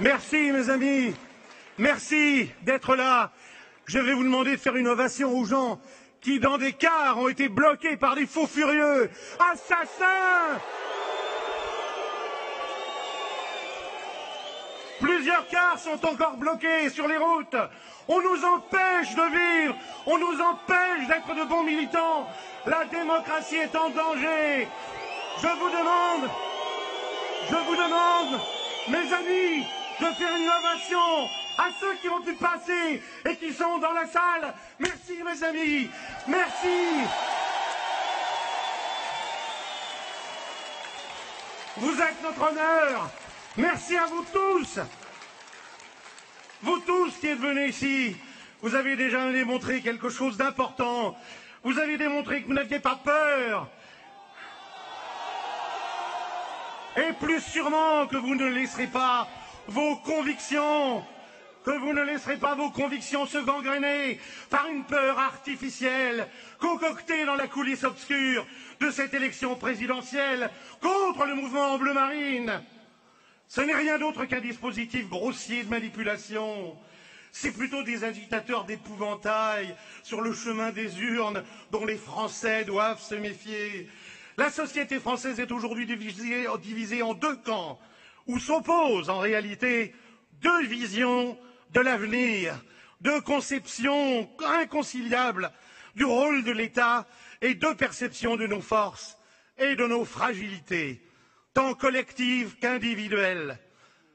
Merci mes amis, merci d'être là. Je vais vous demander de faire une ovation aux gens qui, dans des cars, ont été bloqués par des faux furieux. Assassins! Plusieurs cars sont encore bloqués sur les routes. On nous empêche de vivre, on nous empêche d'être de bons militants. La démocratie est en danger. Je vous demande, mes amis, de faire une ovation à ceux qui ont pu passer et qui sont dans la salle. Merci mes amis, merci. Vous êtes notre honneur. Merci à vous tous. Vous tous qui êtes venus ici, vous avez déjà démontré quelque chose d'important. Vous avez démontré que vous n'aviez pas peur. Et plus sûrement que vous ne laisserez pas vos convictions, se gangréner par une peur artificielle concoctée dans la coulisse obscure de cette élection présidentielle contre le mouvement bleu marine. Ce n'est rien d'autre qu'un dispositif grossier de manipulation. C'est plutôt des agitateurs d'épouvantail sur le chemin des urnes dont les Français doivent se méfier. La société française est aujourd'hui divisée en deux camps, où s'opposent en réalité deux visions de l'avenir, deux conceptions inconciliables du rôle de l'État et deux perceptions de nos forces et de nos fragilités, tant collectives qu'individuelles.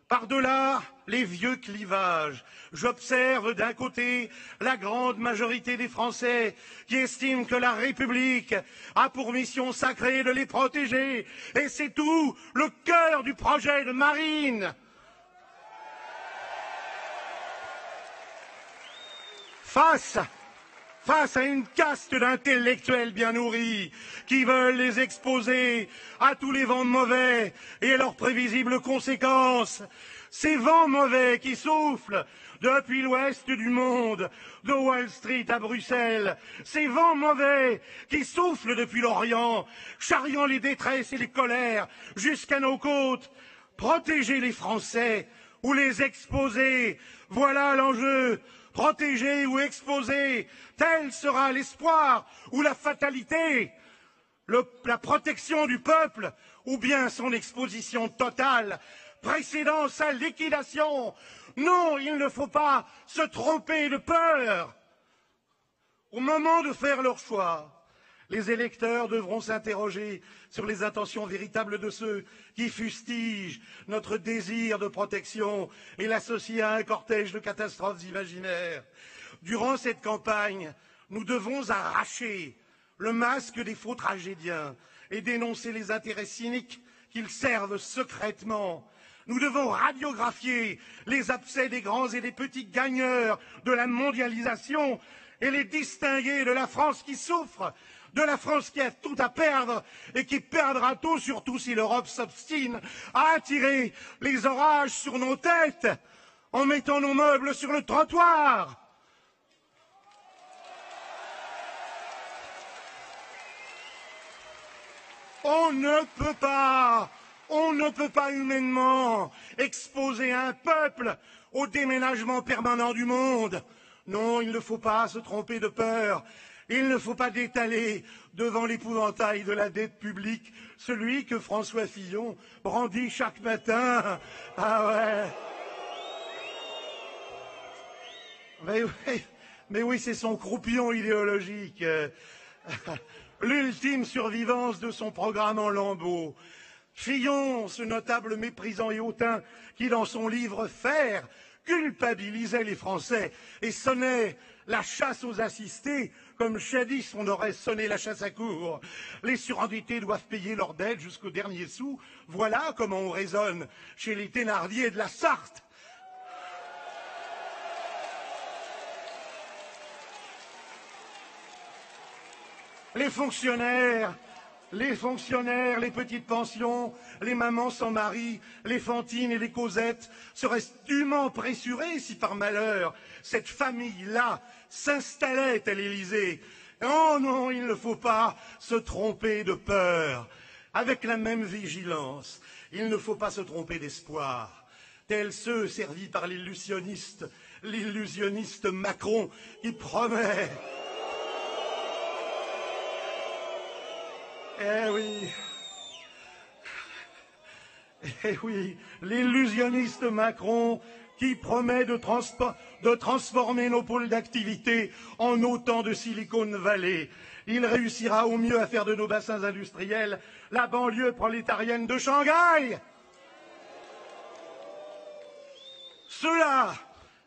Par-delà les vieux clivages, j'observe d'un côté la grande majorité des Français qui estiment que la République a pour mission sacrée de les protéger, et c'est tout le cœur du projet de Marine. Face à une caste d'intellectuels bien nourris qui veulent les exposer à tous les vents mauvais et à leurs prévisibles conséquences. Ces vents mauvais qui soufflent depuis l'ouest du monde, de Wall Street à Bruxelles. Ces vents mauvais qui soufflent depuis l'Orient, charriant les détresses et les colères jusqu'à nos côtes. Protéger les Français ou les exposer, voilà l'enjeu. Protéger ou exposer, tel sera l'espoir ou la fatalité, la protection du peuple ou bien son exposition totale, précédant sa liquidation. Non, il ne faut pas se tromper de peur. Au moment de faire leur choix, les électeurs devront s'interroger sur les intentions véritables de ceux qui fustigent notre désir de protection et l'associent à un cortège de catastrophes imaginaires. Durant cette campagne, nous devons arracher le masque des faux tragédiens et dénoncer les intérêts cyniques qu'ils servent secrètement. Nous devons radiographier les abcès des grands et des petits gagneurs de la mondialisation et les distinguer de la France qui souffre, de la France qui a tout à perdre et qui perdra tout, surtout si l'Europe s'obstine à attirer les orages sur nos têtes en mettant nos meubles sur le trottoir. On ne peut pas humainement exposer un peuple au déménagement permanent du monde. Non, il ne faut pas se tromper de peur. Il ne faut pas détaler devant l'épouvantail de la dette publique celui que François Fillon brandit chaque matin. Ah ouais. Mais oui, c'est son croupillon idéologique. L'ultime survivance de son programme en lambeaux. Fillon, ce notable méprisant et hautain qui, dans son livre Faire, culpabilisait les Français et sonnait la chasse aux assistés, comme jadis on aurait sonné la chasse à courre. Les surendettés doivent payer leurs dettes jusqu'au dernier sou. Voilà comment on raisonne chez les Thénardier de la Sarthe. Les fonctionnaires, les petites pensions, les mamans sans mari, les Fantines et les Cosettes seraient dûment pressurés si par malheur cette famille-là s'installait à l'Élysée. Oh non, il ne faut pas se tromper de peur. Avec la même vigilance, il ne faut pas se tromper d'espoir. tels ceux servis par l'illusionniste Macron qui promet... Eh oui, l'illusionniste Macron qui promet de transformer nos pôles d'activité en autant de Silicon Valley. Il réussira au mieux à faire de nos bassins industriels la banlieue prolétarienne de Shanghai.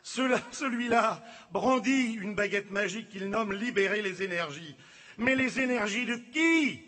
Celui-là brandit une baguette magique qu'il nomme libérer les énergies. Mais les énergies de qui?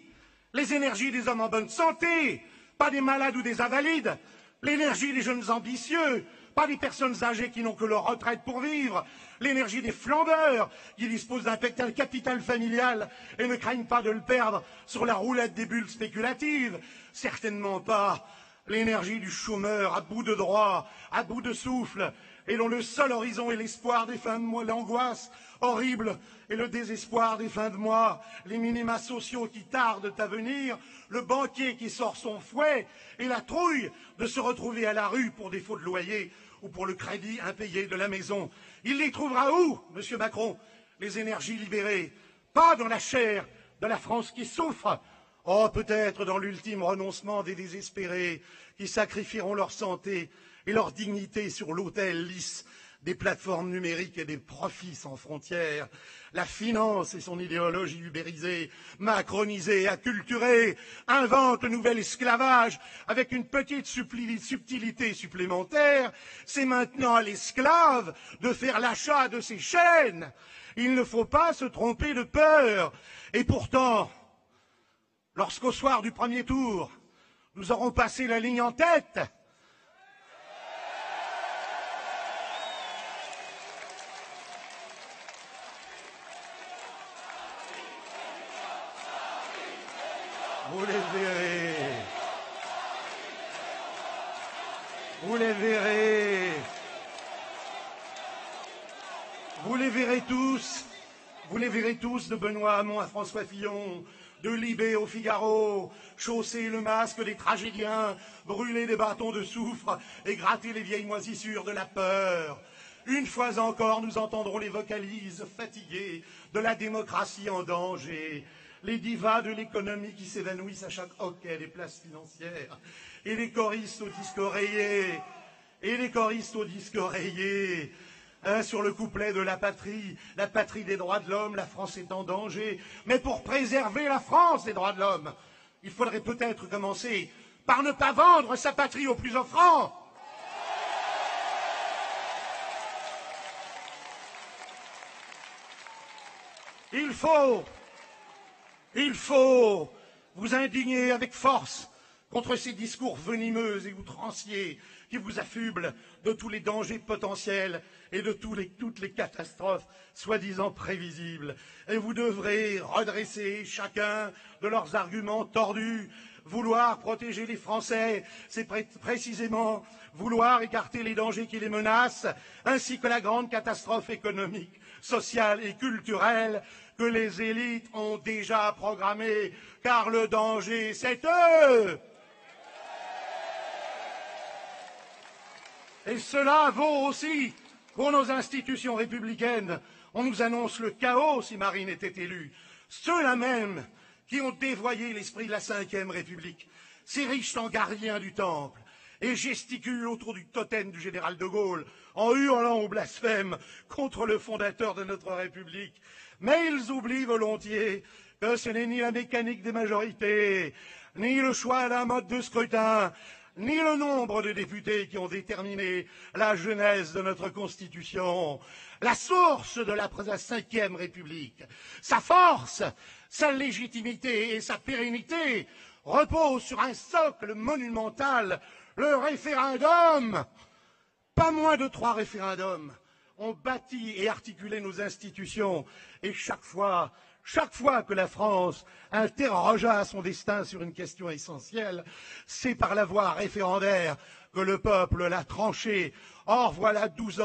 Les énergies des hommes en bonne santé, pas des malades ou des invalides. L'énergie des jeunes ambitieux, pas des personnes âgées qui n'ont que leur retraite pour vivre. L'énergie des flambeurs, qui disposent d'un capital familial et ne craignent pas de le perdre sur la roulette des bulles spéculatives. Certainement pas l'énergie du chômeur à bout de droit, à bout de souffle, et dont le seul horizon est l'espoir des fins de mois, l'angoisse horrible et le désespoir des fins de mois, les minima sociaux qui tardent à venir, le banquier qui sort son fouet et la trouille de se retrouver à la rue pour défaut de loyer ou pour le crédit impayé de la maison. Il les trouvera où, Monsieur Macron, les énergies libérées? Pas dans la chair de la France qui souffre. Oh, peut-être dans l'ultime renoncement des désespérés qui sacrifieront leur santé et leur dignité sur l'autel lisse des plateformes numériques et des profits sans frontières. La finance et son idéologie ubérisée, macronisée, acculturée, invente le nouvel esclavage avec une petite subtilité supplémentaire. C'est maintenant à l'esclave de faire l'achat de ses chaînes. Il ne faut pas se tromper de peur. Et pourtant, lorsqu'au soir du premier tour, nous aurons passé la ligne en tête, vous les verrez. Vous les verrez. Vous les verrez tous. Vous les verrez tous, de Benoît Hamon à François Fillon, de Libé au Figaro, chausser le masque des tragédiens, brûler des bâtons de soufre et gratter les vieilles moisissures de la peur. Une fois encore, nous entendrons les vocalises fatiguées de la démocratie en danger, les divas de l'économie qui s'évanouissent à chaque hoquet des places financières, et les choristes aux disques rayés, sur le couplet de la patrie des droits de l'homme, la France est en danger. Mais pour préserver la France des droits de l'homme, il faudrait peut-être commencer par ne pas vendre sa patrie aux plus offrants. Il faut vous indigner avec force contre ces discours venimeux et outranciers qui vous affublent de tous les dangers potentiels et de toutes les catastrophes soi-disant prévisibles. Et vous devrez redresser chacun de leurs arguments tordus. Vouloir protéger les Français, c'est précisément vouloir écarter les dangers qui les menacent, ainsi que la grande catastrophe économique, sociale et culturelle que les élites ont déjà programmée, car le danger, c'est eux. Et cela vaut aussi pour nos institutions républicaines. On nous annonce le chaos si Marine était élue. Ceux-là même qui ont dévoyé l'esprit de la Ve République, s'érichent en gardiens du temple et gesticulent autour du totem du général de Gaulle en hurlant au blasphème contre le fondateur de notre République. Mais ils oublient volontiers que ce n'est ni la mécanique des majorités, ni le choix d'un mode de scrutin, ni le nombre de députés qui ont déterminé la genèse de notre Constitution. La source de la Ve République, sa force, sa légitimité et sa pérennité reposent sur un socle monumental, le référendum. Pas moins de 3 référendums ont bâti et articulé nos institutions, et chaque fois que la France interrogea son destin sur une question essentielle, c'est par la voie référendaire que le peuple l'a tranché. Or, voilà 12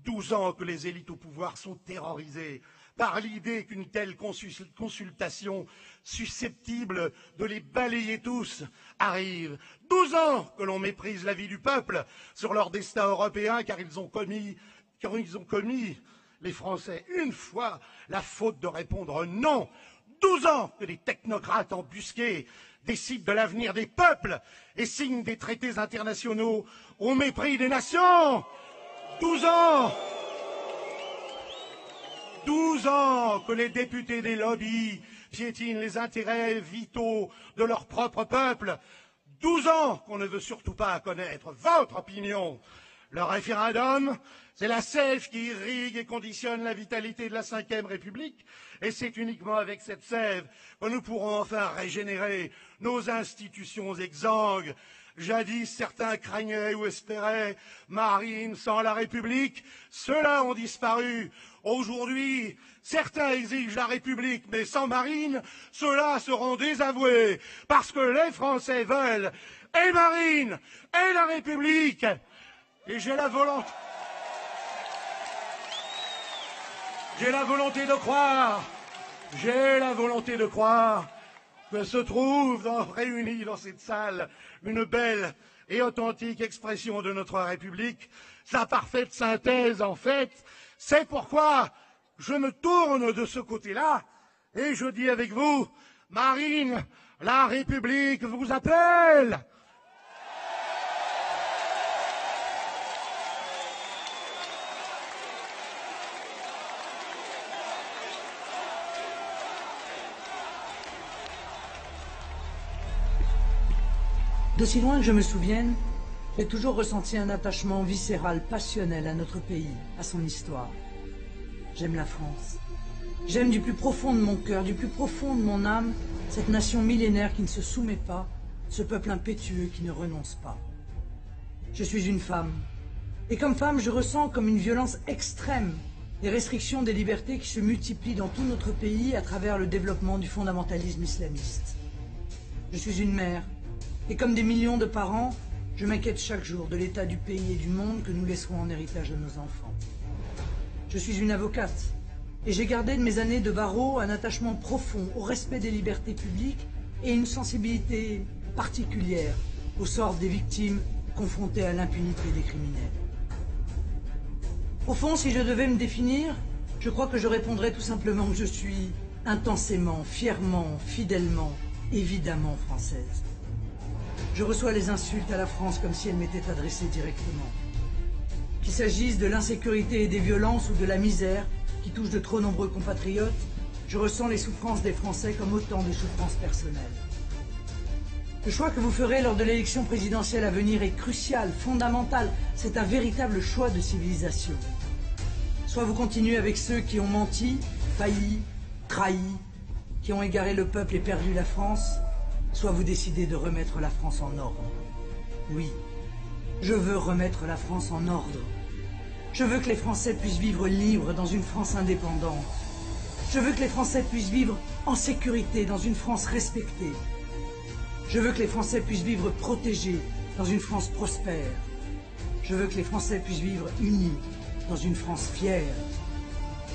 12 ans que les élites au pouvoir sont terrorisées par l'idée qu'une telle consultation susceptible de les balayer tous arrive. 12 ans que l'on méprise la vie du peuple sur leur destin européen car ils ont commis, les Français, une fois, la faute de répondre non. 12 ans que les technocrates embusqués décident de l'avenir des peuples et signent des traités internationaux au mépris des nations. 12 ans 12 ans que les députés des lobbies piétinent les intérêts vitaux de leur propre peuple. 12 ans qu'on ne veut surtout pas connaître votre opinion. Le référendum, c'est la sève qui irrigue et conditionne la vitalité de la Ve République, et c'est uniquement avec cette sève que nous pourrons enfin régénérer nos institutions exsangues. Jadis, certains craignaient ou espéraient Marine sans la République. Ceux-là ont disparu. Aujourd'hui, certains exigent la République, mais sans Marine, ceux-là seront désavoués, parce que les Français veulent et Marine et la République. Et j'ai la volonté de croire que se trouve réunie dans cette salle une belle et authentique expression de notre République, sa parfaite synthèse en fait. C'est pourquoi je me tourne de ce côté-là et je dis avec vous, Marine, la République vous appelle. D'aussi loin que je me souvienne, j'ai toujours ressenti un attachement viscéral, passionnel à notre pays, à son histoire. J'aime la France. J'aime du plus profond de mon cœur, du plus profond de mon âme, cette nation millénaire qui ne se soumet pas, ce peuple impétueux qui ne renonce pas. Je suis une femme. Et comme femme, je ressens comme une violence extrême les restrictions des libertés qui se multiplient dans tout notre pays à travers le développement du fondamentalisme islamiste. Je suis une mère. Et comme des millions de parents, je m'inquiète chaque jour de l'état du pays et du monde que nous laisserons en héritage à nos enfants. Je suis une avocate, et j'ai gardé de mes années de barreau un attachement profond au respect des libertés publiques et une sensibilité particulière au sort des victimes confrontées à l'impunité des criminels. Au fond, si je devais me définir, je crois que je répondrais tout simplement que je suis intensément, fièrement, fidèlement, évidemment française. Je reçois les insultes à la France comme si elles m'étaient adressées directement. Qu'il s'agisse de l'insécurité et des violences ou de la misère qui touche de trop nombreux compatriotes, je ressens les souffrances des Français comme autant de souffrances personnelles. Le choix que vous ferez lors de l'élection présidentielle à venir est crucial, fondamental. C'est un véritable choix de civilisation. Soit vous continuez avec ceux qui ont menti, failli, trahi, qui ont égaré le peuple et perdu la France, soit vous décidez de remettre la France en ordre. Oui, je veux remettre la France en ordre. Je veux que les Français puissent vivre libres dans une France indépendante. Je veux que les Français puissent vivre en sécurité dans une France respectée. Je veux que les Français puissent vivre protégés dans une France prospère. Je veux que les Français puissent vivre unis dans une France fière.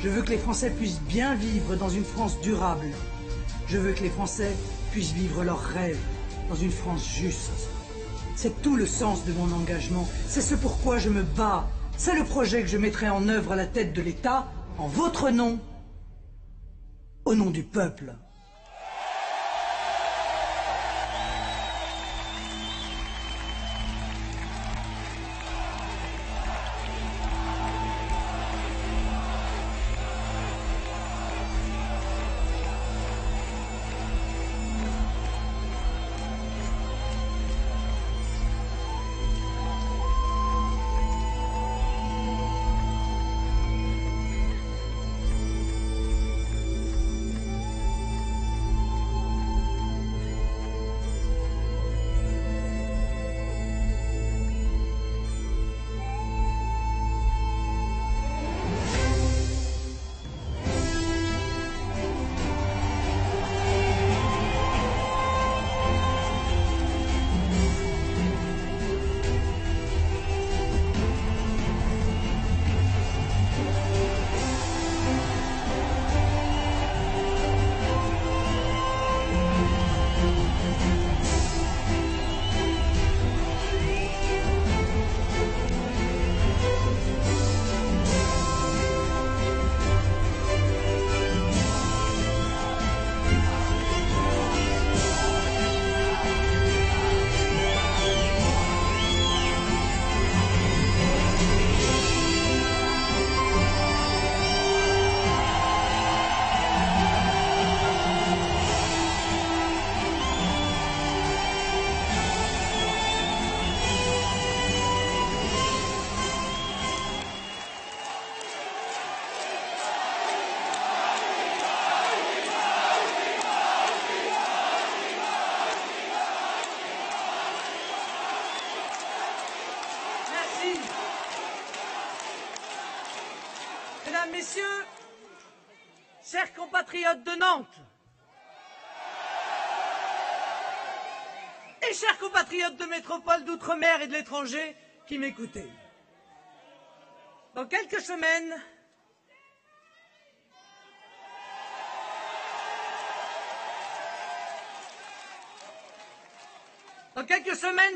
Je veux que les Français puissent bien vivre dans une France durable. Je veux que les Français puissent vivre leurs rêves dans une France juste. C'est tout le sens de mon engagement. C'est ce pourquoi je me bats. C'est le projet que je mettrai en œuvre à la tête de l'État, en votre nom, au nom du peuple. chers compatriotes de Nantes, et chers compatriotes de métropole, d'outre-mer et de l'étranger qui m'écoutez, dans quelques semaines,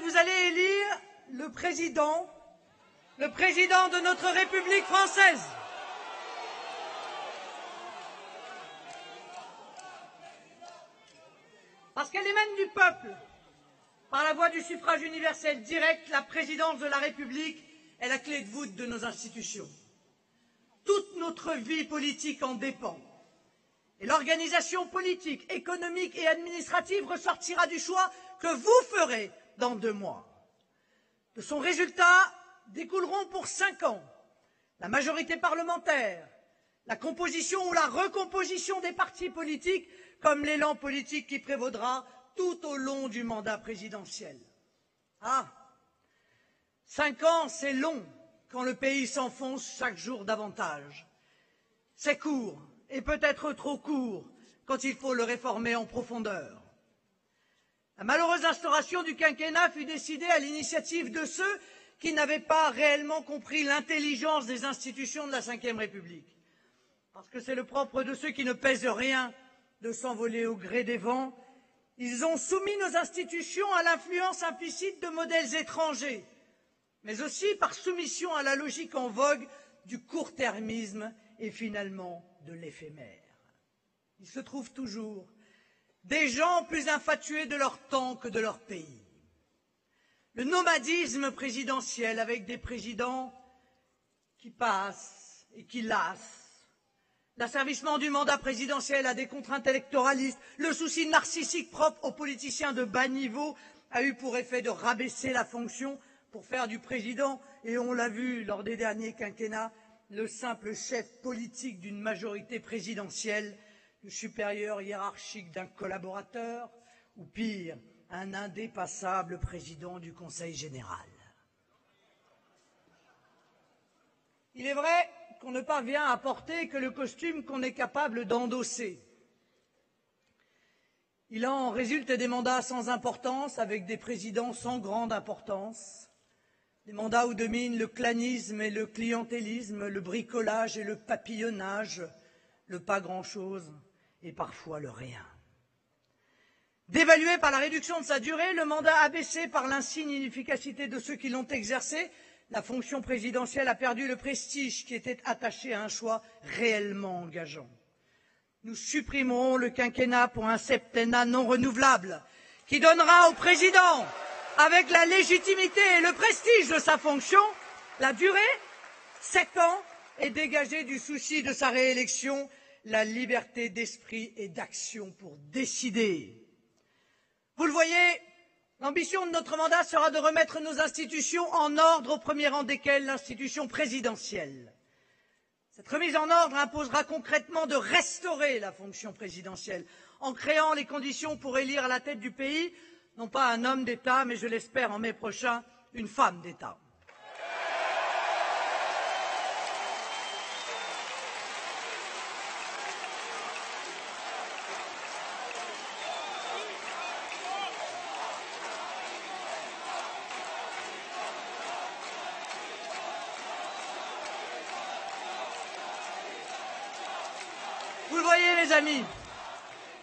vous allez élire le président de notre République française. Parce qu'elle émane du peuple, par la voie du suffrage universel direct, la présidence de la République est la clé de voûte de nos institutions. Toute notre vie politique en dépend. Et l'organisation politique, économique et administrative ressortira du choix que vous ferez dans 2 mois. De son résultat découleront pour 5 ans la majorité parlementaire, la composition ou la recomposition des partis politiques, comme l'élan politique qui prévaudra tout au long du mandat présidentiel. Ah, 5 ans, c'est long quand le pays s'enfonce chaque jour davantage. C'est court, et peut-être trop court, quand il faut le réformer en profondeur. La malheureuse instauration du quinquennat fut décidée à l'initiative de ceux qui n'avaient pas réellement compris l'intelligence des institutions de la Ve République. Parce que c'est le propre de ceux qui ne pèsent rien de s'envoler au gré des vents. Ils ont soumis nos institutions à l'influence implicite de modèles étrangers, mais aussi par soumission à la logique en vogue du court-termisme et finalement de l'éphémère. Il se trouve toujours des gens plus infatués de leur temps que de leur pays. Le nomadisme présidentiel avec des présidents qui passent et qui lassent, l'asservissement du mandat présidentiel à des contraintes électoralistes, le souci narcissique propre aux politiciens de bas niveau a eu pour effet de rabaisser la fonction pour faire du président, et on l'a vu lors des derniers quinquennats, le simple chef politique d'une majorité présidentielle, le supérieur hiérarchique d'un collaborateur, ou pire, un indépassable président du Conseil général. Il est vrai qu'on ne parvient à porter que le costume qu'on est capable d'endosser. Il en résulte des mandats sans importance, avec des présidents sans grande importance, des mandats où dominent le clanisme et le clientélisme, le bricolage et le papillonnage, le pas grand-chose et parfois le rien. Dévalué par la réduction de sa durée, le mandat abaissé par l'insigne inefficacité de ceux qui l'ont exercé, la fonction présidentielle a perdu le prestige qui était attaché à un choix réellement engageant. Nous supprimerons le quinquennat pour un septennat non renouvelable qui donnera au président, avec la légitimité et le prestige de sa fonction, la durée, 7 ans, et dégager du souci de sa réélection la liberté d'esprit et d'action pour décider. Vous le voyez, l'ambition de notre mandat sera de remettre nos institutions en ordre, au premier rang desquelles l'institution présidentielle. Cette remise en ordre imposera concrètement de restaurer la fonction présidentielle en créant les conditions pour élire à la tête du pays, non pas un homme d'État, mais je l'espère en mai prochain, une femme d'État. Vous le voyez, mes amis,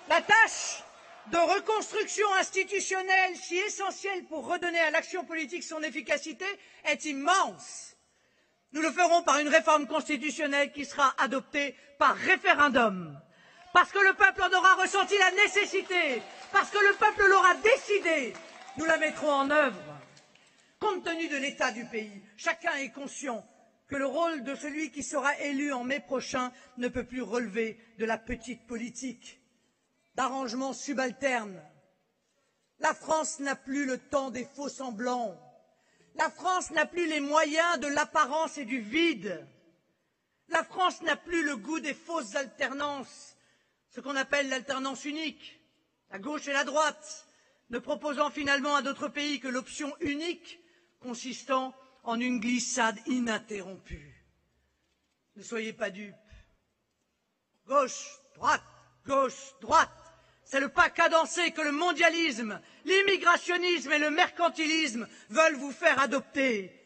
la tâche de reconstruction institutionnelle si essentielle pour redonner à l'action politique son efficacité est immense. Nous le ferons par une réforme constitutionnelle qui sera adoptée par référendum, parce que le peuple en aura ressenti la nécessité, parce que le peuple l'aura décidé. Nous la mettrons en œuvre. Compte tenu de l'état du pays, chacun est conscient que le rôle de celui qui sera élu en mai prochain ne peut plus relever de la petite politique, d'arrangements subalternes. La France n'a plus le temps des faux-semblants. La France n'a plus les moyens de l'apparence et du vide. La France n'a plus le goût des fausses alternances, ce qu'on appelle l'alternance unique, la gauche et la droite, ne proposant finalement à d'autres pays que l'option unique consistant en une glissade ininterrompue. Ne soyez pas dupes. Gauche, droite, gauche, droite. C'est le pas cadencé que le mondialisme, l'immigrationnisme et le mercantilisme veulent vous faire adopter.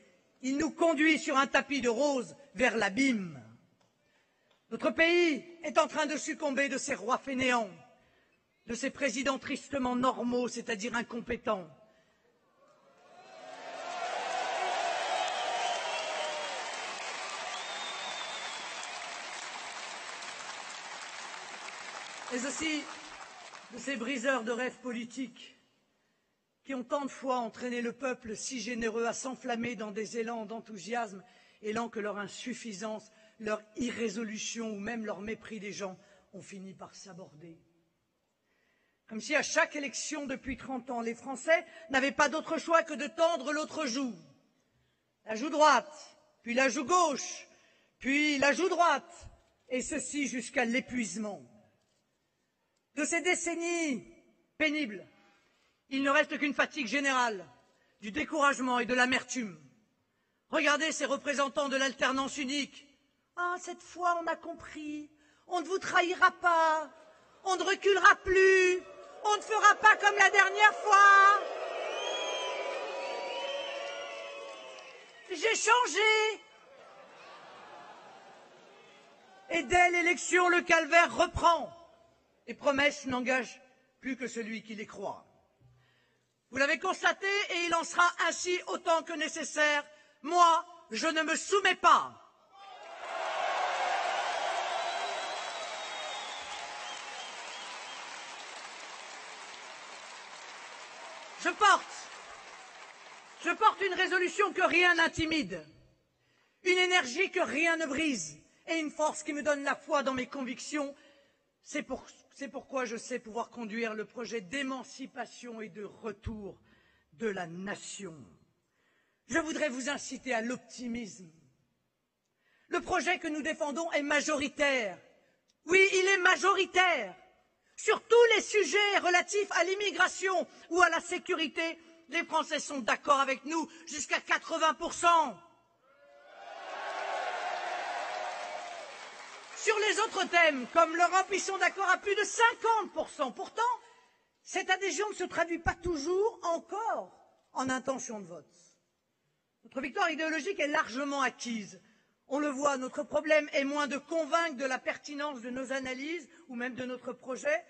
Il nous conduit sur un tapis de rose vers l'abîme. Notre pays est en train de succomber de ses rois fainéants, de ses présidents tristement normaux, c'est-à-dire incompétents. Mais aussi de ces briseurs de rêves politiques qui ont tant de fois entraîné le peuple si généreux à s'enflammer dans des élans d'enthousiasme, élans que leur insuffisance, leur irrésolution ou même leur mépris des gens ont fini par s'aborder. Comme si à chaque élection depuis 30 ans, les Français n'avaient pas d'autre choix que de tendre l'autre joue. La joue droite, puis la joue gauche, puis la joue droite, et ceci jusqu'à l'épuisement. De ces décennies pénibles, il ne reste qu'une fatigue générale, du découragement et de l'amertume. Regardez ces représentants de l'alternance unique. Ah, cette fois on a compris, on ne vous trahira pas, on ne reculera plus, on ne fera pas comme la dernière fois. J'ai changé. Et dès l'élection, le calvaire reprend. Les promesses n'engagent plus que celui qui les croit. Vous l'avez constaté et il en sera ainsi autant que nécessaire. Moi, je ne me soumets pas. Je porte une résolution que rien n'intimide, une énergie que rien ne brise et une force qui me donne la foi dans mes convictions. C'est pourquoi je sais pouvoir conduire le projet d'émancipation et de retour de la nation. Je voudrais vous inciter à l'optimisme. Le projet que nous défendons est majoritaire. Oui, il est majoritaire. Sur tous les sujets relatifs à l'immigration ou à la sécurité, les Français sont d'accord avec nous jusqu'à 80%. Sur les autres thèmes, comme l'Europe, ils sont d'accord à plus de 50%. Pourtant, cette adhésion ne se traduit pas toujours encore en intention de vote. Notre victoire idéologique est largement acquise. On le voit, notre problème est moins de convaincre de la pertinence de nos analyses ou même de notre projet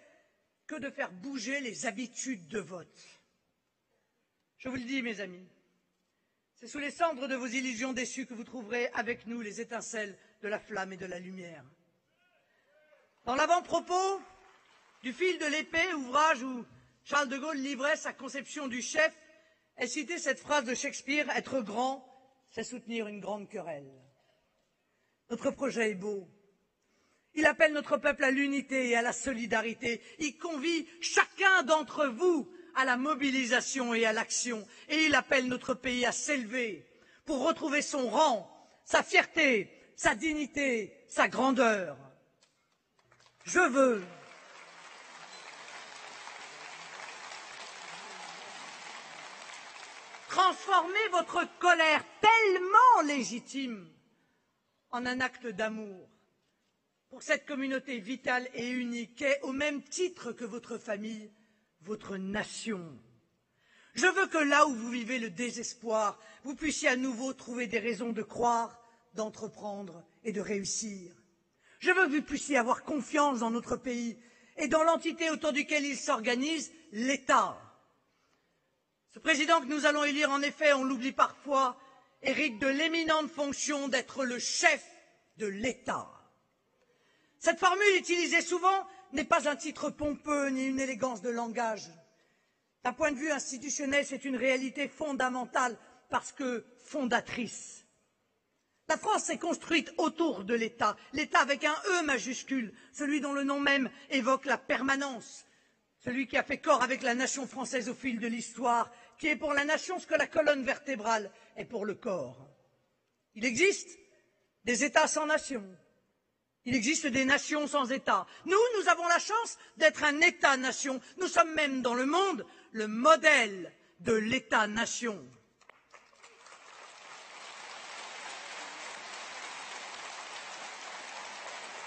que de faire bouger les habitudes de vote. Je vous le dis, mes amis, c'est sous les cendres de vos illusions déçues que vous trouverez avec nous les étincelles de la flamme et de la lumière. Dans l'avant-propos du fil de l'épée, ouvrage où Charles de Gaulle livrait sa conception du chef, est citée cette phrase de Shakespeare: « Être grand, c'est soutenir une grande querelle ». Notre projet est beau. Il appelle notre peuple à l'unité et à la solidarité. Il convie chacun d'entre vous à la mobilisation et à l'action. Et il appelle notre pays à s'élever pour retrouver son rang, sa fierté, sa dignité, sa grandeur. Je veux transformer votre colère tellement légitime en un acte d'amour pour cette communauté vitale et unique qu'est, au même titre que votre famille, votre nation. Je veux que là où vous vivez le désespoir, vous puissiez à nouveau trouver des raisons de croire, d'entreprendre et de réussir. Je veux que vous puissiez avoir confiance dans notre pays et dans l'entité autour duquel il s'organise, l'État. Ce président que nous allons élire, en effet, on l'oublie parfois, hérite de l'éminente fonction d'être le chef de l'État. Cette formule utilisée souvent n'est pas un titre pompeux ni une élégance de langage. D'un point de vue institutionnel, c'est une réalité fondamentale parce que fondatrice. La France s'est construite autour de l'État, l'État avec un E majuscule, celui dont le nom même évoque la permanence, celui qui a fait corps avec la nation française au fil de l'histoire, qui est pour la nation ce que la colonne vertébrale est pour le corps. Il existe des États sans nation. Il existe des nations sans État. Nous avons la chance d'être un État-nation. Nous sommes même dans le monde le modèle de l'État-nation.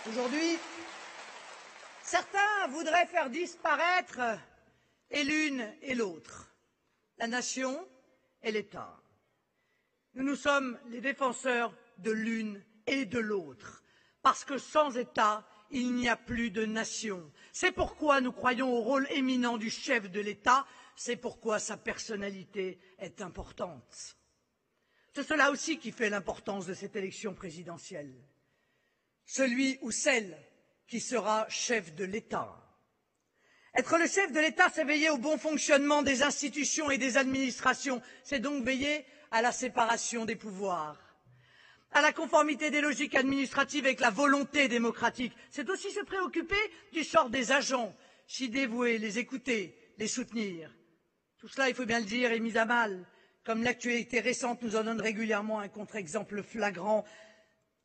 Aujourd'hui, Certains voudraient faire disparaître et l'une et l'autre, la nation et l'État. Nous sommes les défenseurs de l'une et de l'autre, parce que sans État, il n'y a plus de nation. C'est pourquoi nous croyons au rôle éminent du chef de l'État, c'est pourquoi sa personnalité est importante. C'est cela aussi qui fait l'importance de cette élection présidentielle. Celui ou celle qui sera chef de l'État. Être le chef de l'État, c'est veiller au bon fonctionnement des institutions et des administrations. C'est donc veiller à la séparation des pouvoirs, à la conformité des logiques administratives avec la volonté démocratique. C'est aussi se préoccuper du sort des agents, s'y dévouer, les écouter, les soutenir. Tout cela, il faut bien le dire, est mis à mal, comme l'actualité récente nous en donne régulièrement un contre-exemple flagrant.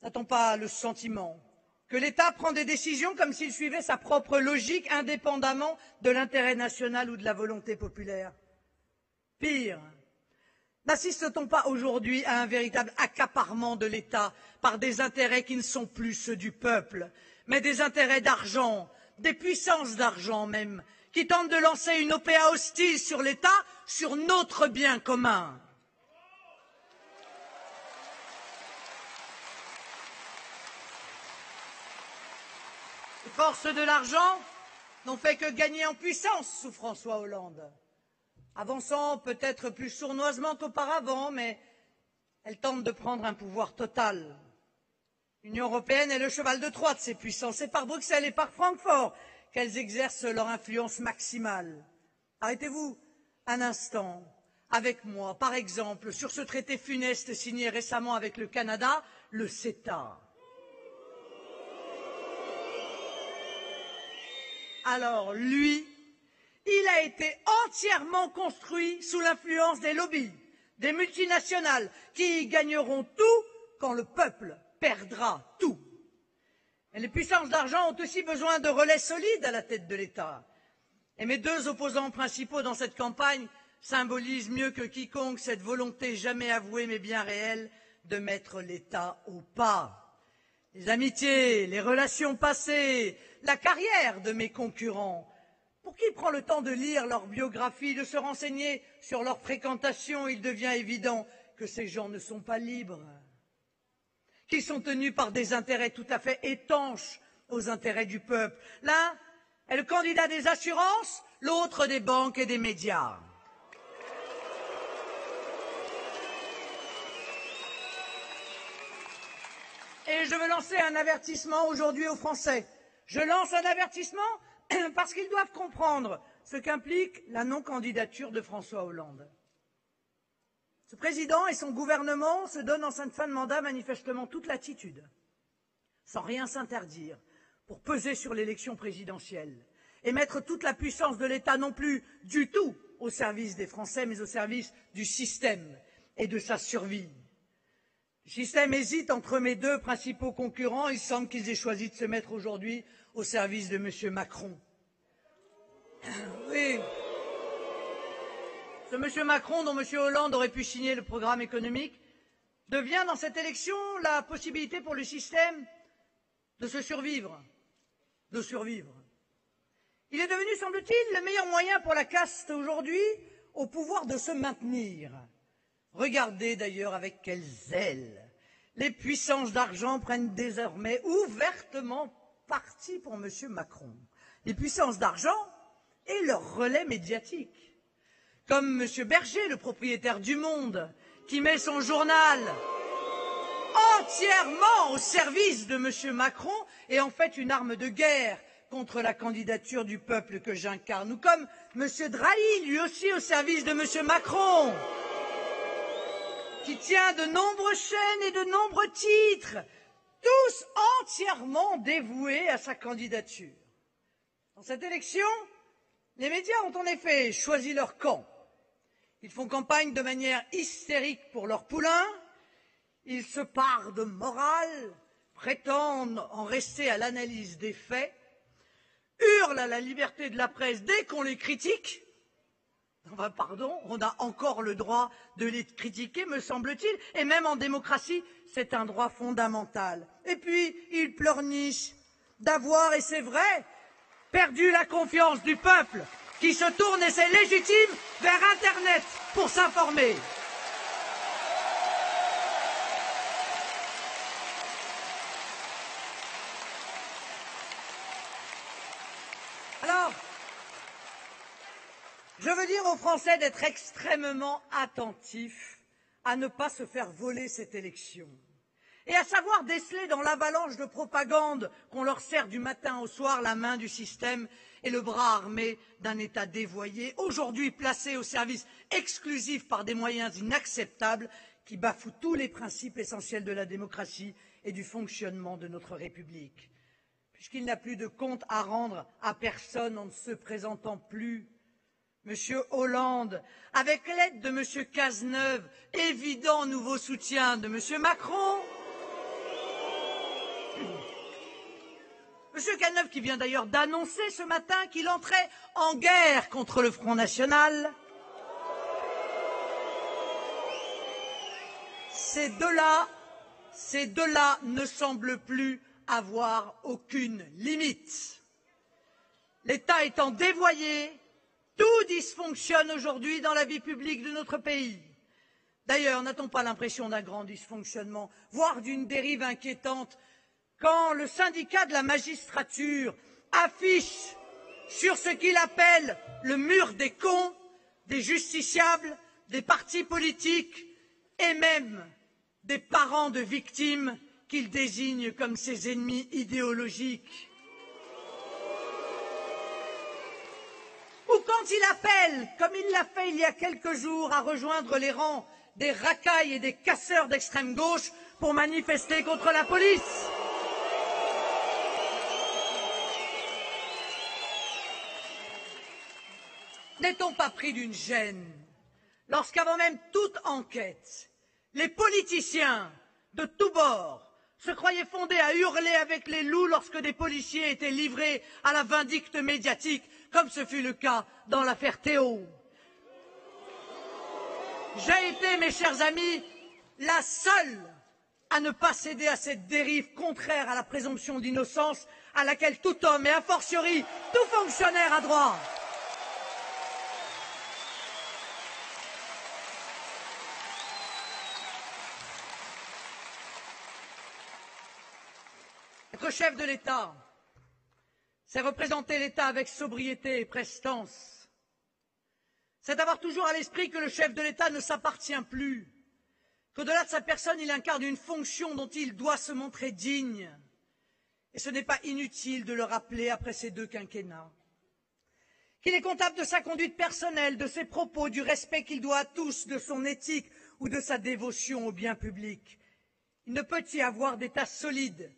N'a-t-on pas le sentiment que l'État prend des décisions comme s'il suivait sa propre logique, indépendamment de l'intérêt national ou de la volonté populaire? Pire, n'assiste-t-on pas aujourd'hui à un véritable accaparement de l'État par des intérêts qui ne sont plus ceux du peuple, mais des intérêts d'argent, des puissances d'argent même, qui tentent de lancer une OPA hostile sur l'État, sur notre bien commun? Les forces de l'argent n'ont fait que gagner en puissance sous François Hollande, avançant peut-être plus sournoisement qu'auparavant, mais elles tentent de prendre un pouvoir total. L'Union européenne est le cheval de Troie de ces puissances. C'est par Bruxelles et par Francfort qu'elles exercent leur influence maximale. Arrêtez-vous un instant avec moi, par exemple, sur ce traité funeste signé récemment avec le Canada, le CETA. Alors, lui, il a été entièrement construit sous l'influence des lobbies, des multinationales, qui gagneront tout quand le peuple perdra tout. Mais les puissances d'argent ont aussi besoin de relais solides à la tête de l'État. Et mes deux opposants principaux dans cette campagne symbolisent mieux que quiconque cette volonté jamais avouée mais bien réelle de mettre l'État au pas. Les amitiés, les relations passées, la carrière de mes concurrents. Pour qui prend le temps de lire leur biographie, de se renseigner sur leur fréquentation, il devient évident que ces gens ne sont pas libres, qu'ils sont tenus par des intérêts tout à fait étanches aux intérêts du peuple. L'un est le candidat des assurances, l'autre des banques et des médias. Et je veux lancer un avertissement aujourd'hui aux Français. Je lance un avertissement parce qu'ils doivent comprendre ce qu'implique la non-candidature de François Hollande. Ce président et son gouvernement se donnent en cette fin de mandat manifestement toute latitude, sans rien s'interdire, pour peser sur l'élection présidentielle et mettre toute la puissance de l'État non plus du tout au service des Français, mais au service du système et de sa survie. Le système hésite entre mes deux principaux concurrents. Il semble qu'ils aient choisi de se mettre aujourd'hui au service de M. Macron. Oui. Ce M. Macron, dont M. Hollande aurait pu signer le programme économique, devient dans cette élection la possibilité pour le système de se survivre, de survivre. Il est devenu, semble-t-il, le meilleur moyen pour la caste aujourd'hui au pouvoir de se maintenir. Regardez d'ailleurs avec quel zèle les puissances d'argent prennent désormais ouvertement parti pour M. Macron. Les puissances d'argent et leurs relais médiatiques, comme M. Berger, le propriétaire du Monde, qui met son journal entièrement au service de M. Macron et en fait une arme de guerre contre la candidature du peuple que j'incarne, ou comme M. Drahi, lui aussi au service de M. Macron, qui tient de nombreuses chaînes et de nombreux titres, tous entièrement dévoués à sa candidature. Dans cette élection, les médias ont en effet choisi leur camp. Ils font campagne de manière hystérique pour leur poulain, ils se parent de morale, prétendent en rester à l'analyse des faits, hurlent à la liberté de la presse dès qu'on les critique. Enfin, pardon, on a encore le droit de les critiquer, me semble-t-il, et même en démocratie, c'est un droit fondamental. Et puis, ils pleurnichent d'avoir, et c'est vrai, perdu la confiance du peuple qui se tourne, et c'est légitime, vers Internet pour s'informer. Alors, je veux dire aux Français d'être extrêmement attentifs à ne pas se faire voler cette élection et à savoir déceler dans l'avalanche de propagande qu'on leur sert du matin au soir la main du système et le bras armé d'un État dévoyé, aujourd'hui placé au service exclusif par des moyens inacceptables qui bafouent tous les principes essentiels de la démocratie et du fonctionnement de notre République. Puisqu'il n'a plus de compte à rendre à personne en ne se présentant plus, Monsieur Hollande, avec l'aide de Monsieur Cazeneuve, évident nouveau soutien de Monsieur Macron, Monsieur Cazeneuve qui vient d'ailleurs d'annoncer ce matin qu'il entrait en guerre contre le Front National, ces deux-là ne semblent plus avoir aucune limite. L'État étant dévoyé, tout dysfonctionne aujourd'hui dans la vie publique de notre pays. D'ailleurs, n'a-t-on pas l'impression d'un grand dysfonctionnement, voire d'une dérive inquiétante, quand le syndicat de la magistrature affiche sur ce qu'il appelle le mur des cons, des justiciables, des partis politiques et même des parents de victimes qu'il désigne comme ses ennemis idéologiques. Ou quand il appelle, comme il l'a fait il y a quelques jours, à rejoindre les rangs des racailles et des casseurs d'extrême gauche pour manifester contre la police. N'est-on pas pris d'une gêne lorsqu'avant même toute enquête, les politiciens de tous bords se croyaient fondés à hurler avec les loups lorsque des policiers étaient livrés à la vindicte médiatique, comme ce fut le cas dans l'affaire Théo? J'ai été, mes chers amis, la seule à ne pas céder à cette dérive contraire à la présomption d'innocence à laquelle tout homme, et a fortiori tout fonctionnaire, a droit. Être chef de l'État, c'est représenter l'État avec sobriété et prestance. C'est avoir toujours à l'esprit que le chef de l'État ne s'appartient plus, qu'au-delà de sa personne, il incarne une fonction dont il doit se montrer digne. Et ce n'est pas inutile de le rappeler après ces 2 quinquennats. Qu'il est comptable de sa conduite personnelle, de ses propos, du respect qu'il doit à tous, de son éthique ou de sa dévotion au bien public. Il ne peut y avoir d'État solide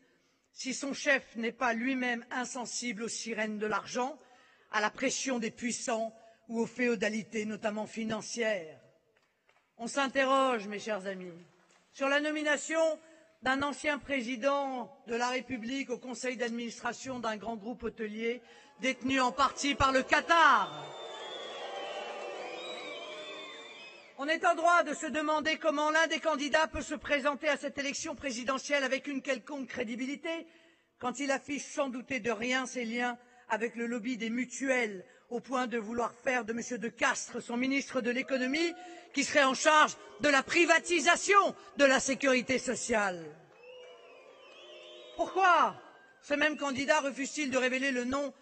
si son chef n'est pas lui-même insensible aux sirènes de l'argent, à la pression des puissants ou aux féodalités, notamment financières. On s'interroge, mes chers amis, sur la nomination d'un ancien président de la République au conseil d'administration d'un grand groupe hôtelier détenu en partie par le Qatar. On est en droit de se demander comment l'un des candidats peut se présenter à cette élection présidentielle avec une quelconque crédibilité quand il affiche sans douter de rien ses liens avec le lobby des mutuelles, au point de vouloir faire de M. De Castres son ministre de l'économie, qui serait en charge de la privatisation de la sécurité sociale. Pourquoi ce même candidat refuse-t-il de révéler le nom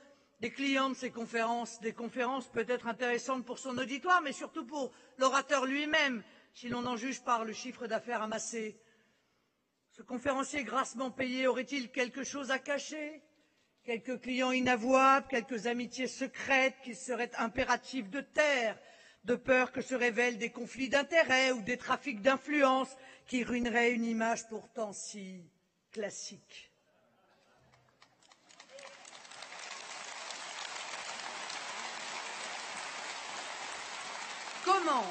des clients de ces conférences, des conférences peut-être intéressantes pour son auditoire, mais surtout pour l'orateur lui-même, si l'on en juge par le chiffre d'affaires amassé? Ce conférencier grassement payé aurait-il quelque chose à cacher? Quelques clients inavouables, quelques amitiés secrètes qu'il serait impératif de taire, de peur que se révèlent des conflits d'intérêts ou des trafics d'influence qui ruineraient une image pourtant si classique. Comment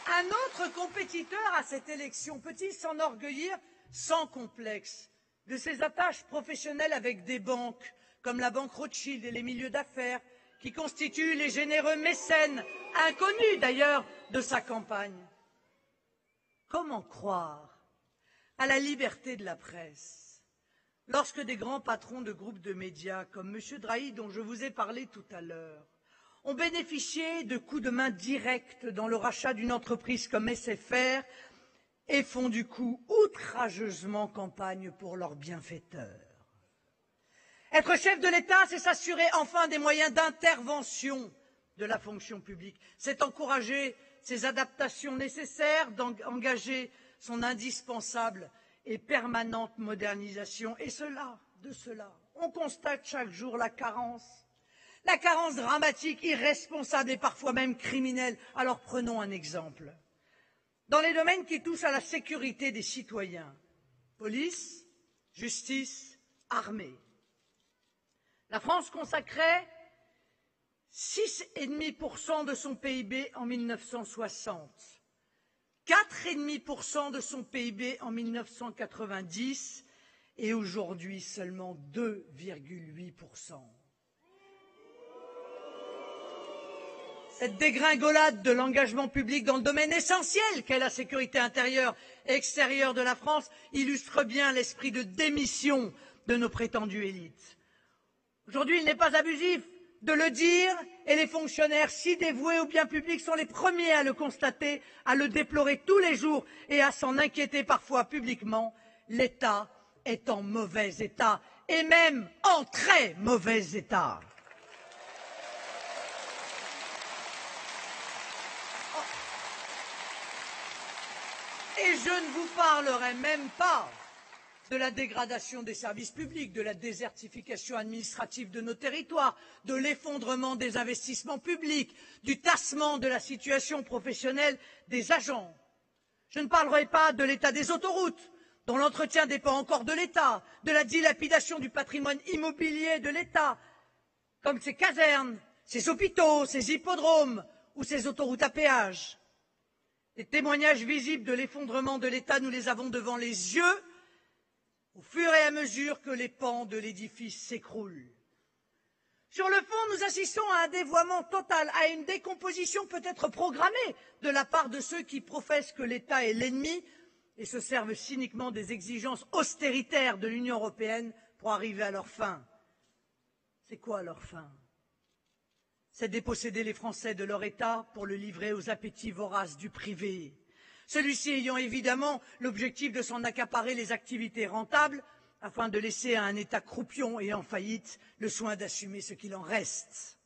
un autre compétiteur à cette élection peut-il s'enorgueillir sans complexe de ses attaches professionnelles avec des banques comme la banque Rothschild et les milieux d'affaires qui constituent les généreux mécènes, inconnus d'ailleurs, de sa campagne? Comment croire à la liberté de la presse Lorsque des grands patrons de groupes de médias, comme M. Drahi, dont je vous ai parlé tout à l'heure, ont bénéficié de coups de main directs dans le rachat d'une entreprise comme SFR et font du coup outrageusement campagne pour leurs bienfaiteurs. Être chef de l'État, c'est s'assurer enfin des moyens d'intervention de la fonction publique, c'est encourager ces adaptations nécessaires, d'engager son indispensable et permanente modernisation. Et de cela, on constate chaque jour la carence dramatique, irresponsable et parfois même criminelle. Alors prenons un exemple. Dans les domaines qui touchent à la sécurité des citoyens, police, justice, armée, la France consacrait 6,5% de son PIB en 1960, 4,5% de son PIB en 1990 et aujourd'hui seulement 2,8%. Cette dégringolade de l'engagement public dans le domaine essentiel qu'est la sécurité intérieure et extérieure de la France illustre bien l'esprit de démission de nos prétendues élites. Aujourd'hui, il n'est pas abusif de le dire, et les fonctionnaires si dévoués au bien public sont les premiers à le constater, à le déplorer tous les jours et à s'en inquiéter parfois publiquement. L'État est en mauvais état, et même en très mauvais état. Et je ne vous parlerai même pas de la dégradation des services publics, de la désertification administrative de nos territoires, de l'effondrement des investissements publics, du tassement de la situation professionnelle des agents. Je ne parlerai pas de l'état des autoroutes, dont l'entretien dépend encore de l'État, de la dilapidation du patrimoine immobilier de l'État, comme ses casernes, ses hôpitaux, ses hippodromes ou ses autoroutes à péage. Les témoignages visibles de l'effondrement de l'État, nous les avons devant les yeux, au fur et à mesure que les pans de l'édifice s'écroulent. Sur le fond, nous assistons à un dévoiement total, à une décomposition peut-être programmée de la part de ceux qui professent que l'État est l'ennemi et se servent cyniquement des exigences austéritaires de l'Union européenne pour arriver à leur fin. C'est quoi leur fin? C'est déposséder les Français de leur État pour le livrer aux appétits voraces du privé. Celui-ci ayant évidemment l'objectif de s'en accaparer les activités rentables afin de laisser à un État croupion et en faillite le soin d'assumer ce qu'il en reste.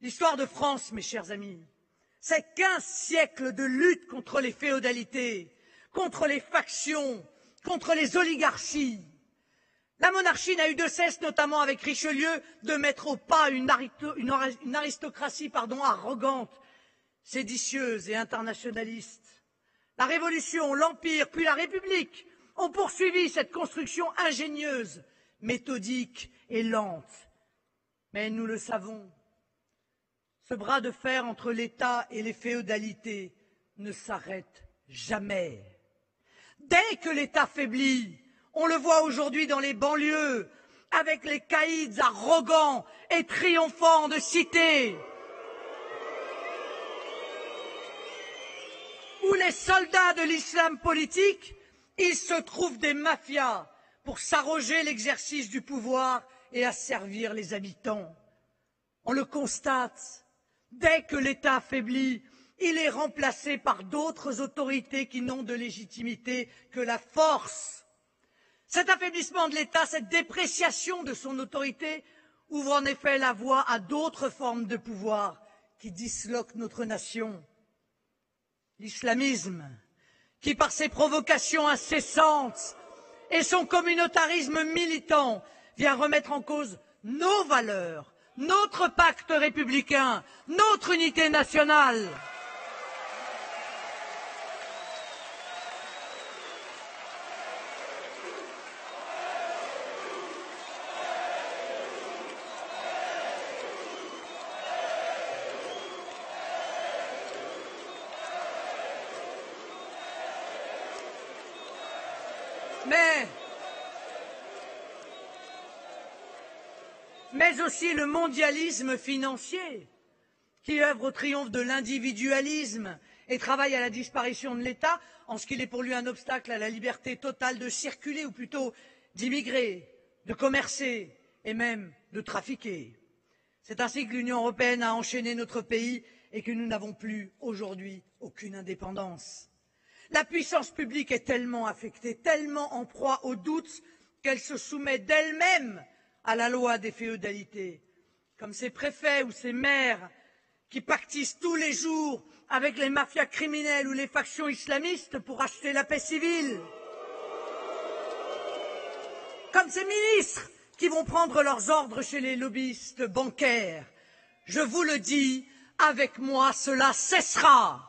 L'histoire de France, mes chers amis, c'est 15 siècles de lutte contre les féodalités, contre les factions, contre les oligarchies. La monarchie n'a eu de cesse, notamment avec Richelieu, de mettre au pas une aristocratie arrogante, séditieuse et internationaliste. La Révolution, l'Empire, puis la République ont poursuivi cette construction ingénieuse, méthodique et lente. Mais nous le savons, ce bras de fer entre l'État et les féodalités ne s'arrête jamais. Dès que l'État faiblit, on le voit aujourd'hui dans les banlieues, avec les caïds arrogants et triomphants de cité, où les soldats de l'islam politique, il se trouve des mafias pour s'arroger l'exercice du pouvoir et asservir les habitants. On le constate, dès que l'État faiblit, il est remplacé par d'autres autorités qui n'ont de légitimité que la force. Cet affaiblissement de l'État, cette dépréciation de son autorité ouvre en effet la voie à d'autres formes de pouvoir qui disloquent notre nation. L'islamisme, qui par ses provocations incessantes et son communautarisme militant vient remettre en cause nos valeurs, notre pacte républicain, notre unité nationale. Mais aussi le mondialisme financier, qui œuvre au triomphe de l'individualisme et travaille à la disparition de l'État, en ce qu'il est pour lui un obstacle à la liberté totale de circuler, ou plutôt d'immigrer, de commercer et même de trafiquer. C'est ainsi que l'Union européenne a enchaîné notre pays et que nous n'avons plus aujourd'hui aucune indépendance. La puissance publique est tellement affectée, tellement en proie au doute, qu'elle se soumet d'elle-même à la loi des féodalités, comme ces préfets ou ces maires qui pactisent tous les jours avec les mafias criminelles ou les factions islamistes pour acheter la paix civile, comme ces ministres qui vont prendre leurs ordres chez les lobbyistes bancaires. Je vous le dis, avec moi cela cessera.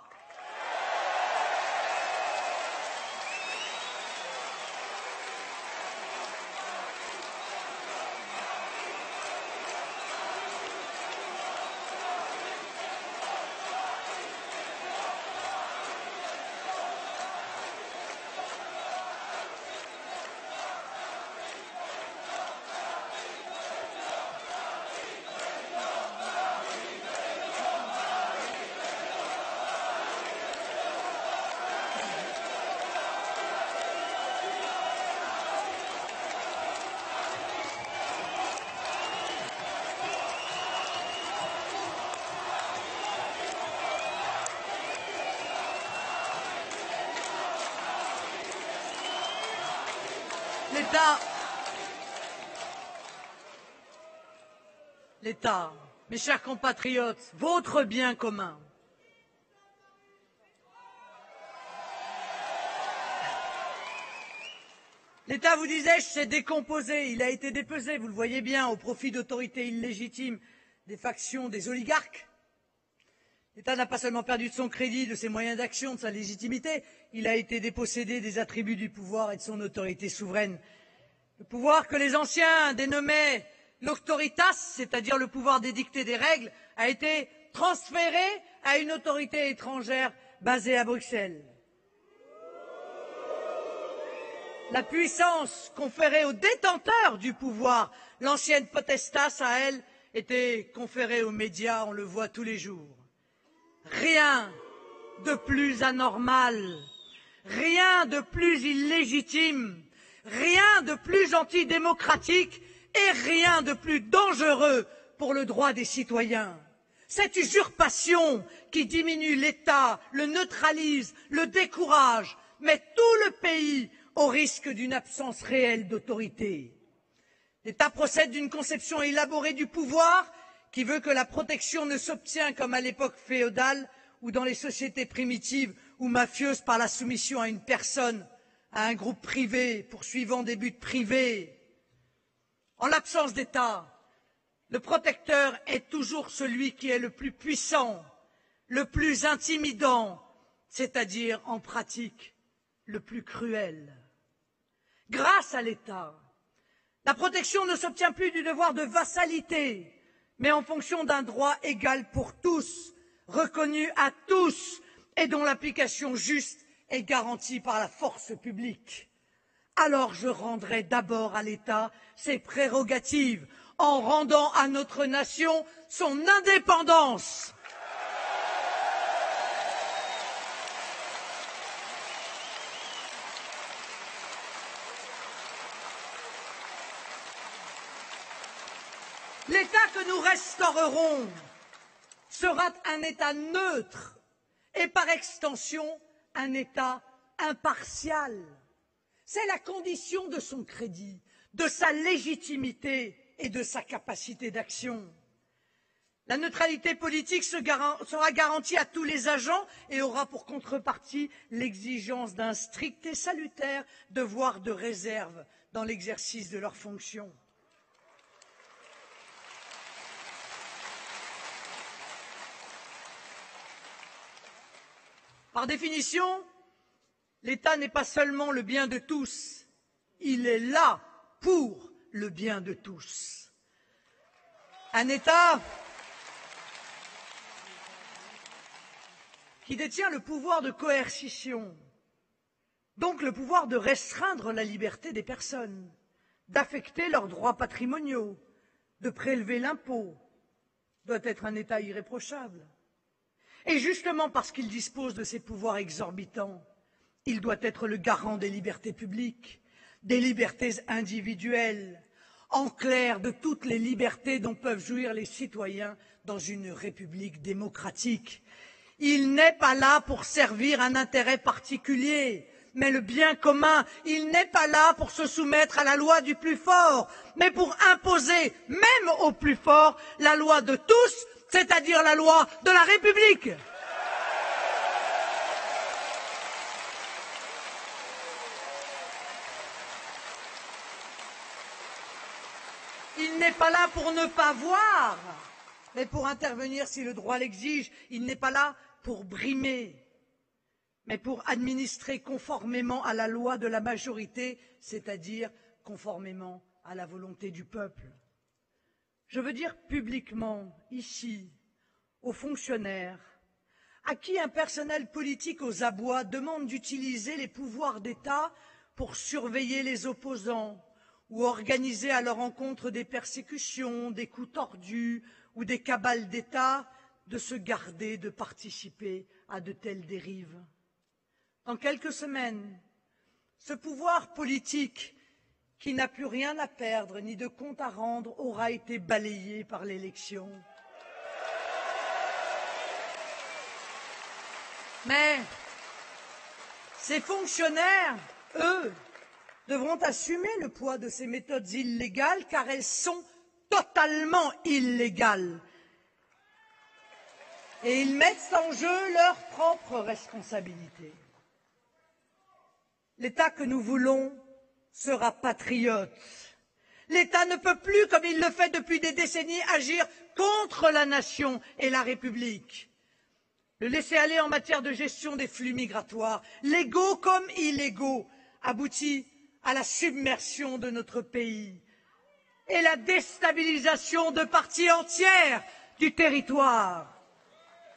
L'État, mes chers compatriotes, votre bien commun. L'État, vous disais-je, s'est décomposé, il a été dépesé, vous le voyez bien, au profit d'autorités illégitimes, des factions, des oligarques. L'État n'a pas seulement perdu de son crédit, de ses moyens d'action, de sa légitimité, il a été dépossédé des attributs du pouvoir et de son autorité souveraine. Le pouvoir que les anciens dénommaient l'auctoritas, c'est-à-dire le pouvoir d'édicter des règles, a été transféré à une autorité étrangère basée à Bruxelles. La puissance conférée aux détenteurs du pouvoir, l'ancienne potestas, à elle, était conférée aux médias, on le voit tous les jours. Rien de plus anormal, rien de plus illégitime, rien de plus antidémocratique et rien de plus dangereux pour le droit des citoyens. Cette usurpation qui diminue l'État, le neutralise, le décourage, met tout le pays au risque d'une absence réelle d'autorité. L'État procède d'une conception élaborée du pouvoir qui veut que la protection ne s'obtient comme à l'époque féodale ou dans les sociétés primitives ou mafieuses par la soumission à une personne, à un groupe privé poursuivant des buts privés. En l'absence d'État, le protecteur est toujours celui qui est le plus puissant, le plus intimidant, c'est-à-dire en pratique le plus cruel. Grâce à l'État, la protection ne s'obtient plus du devoir de vassalité, mais en fonction d'un droit égal pour tous, reconnu à tous et dont l'application juste est garantie par la force publique. Alors je rendrai d'abord à l'État ses prérogatives en rendant à notre nation son indépendance. L'État que nous restaurerons sera un État neutre et par extension un État impartial. C'est la condition de son crédit, de sa légitimité et de sa capacité d'action. La neutralité politique sera garantie à tous les agents et aura pour contrepartie l'exigence d'un strict et salutaire devoir de réserve dans l'exercice de leurs fonctions. Par définition, l'État n'est pas seulement le bien de tous, il est là pour le bien de tous. Un État qui détient le pouvoir de coercition, donc le pouvoir de restreindre la liberté des personnes, d'affecter leurs droits patrimoniaux, de prélever l'impôt, doit être un État irréprochable. Et justement parce qu'il dispose de ces pouvoirs exorbitants, il doit être le garant des libertés publiques, des libertés individuelles, en clair de toutes les libertés dont peuvent jouir les citoyens dans une république démocratique. Il n'est pas là pour servir un intérêt particulier, mais le bien commun. Il n'est pas là pour se soumettre à la loi du plus fort, mais pour imposer, même au plus fort, la loi de tous, c'est-à-dire la loi de la République. Il n'est pas là pour ne pas voir, mais pour intervenir si le droit l'exige. Il n'est pas là pour brimer, mais pour administrer conformément à la loi de la majorité, c'est-à-dire conformément à la volonté du peuple. Je veux dire publiquement, ici, aux fonctionnaires, à qui un personnel politique aux abois demande d'utiliser les pouvoirs d'État pour surveiller les opposants, ou organiser à leur encontre des persécutions, des coups tordus ou des cabales d'État, de se garder de participer à de telles dérives. Dans quelques semaines, ce pouvoir politique, qui n'a plus rien à perdre ni de compte à rendre, aura été balayé par l'élection. Mais ces fonctionnaires, eux, devront assumer le poids de ces méthodes illégales, car elles sont totalement illégales. Et ils mettent en jeu leurs propres responsabilités. L'État que nous voulons sera patriote. L'État ne peut plus, comme il le fait depuis des décennies, agir contre la nation et la République. Le laisser-aller en matière de gestion des flux migratoires, légaux comme illégaux, aboutit à la submersion de notre pays et la déstabilisation de parties entières du territoire.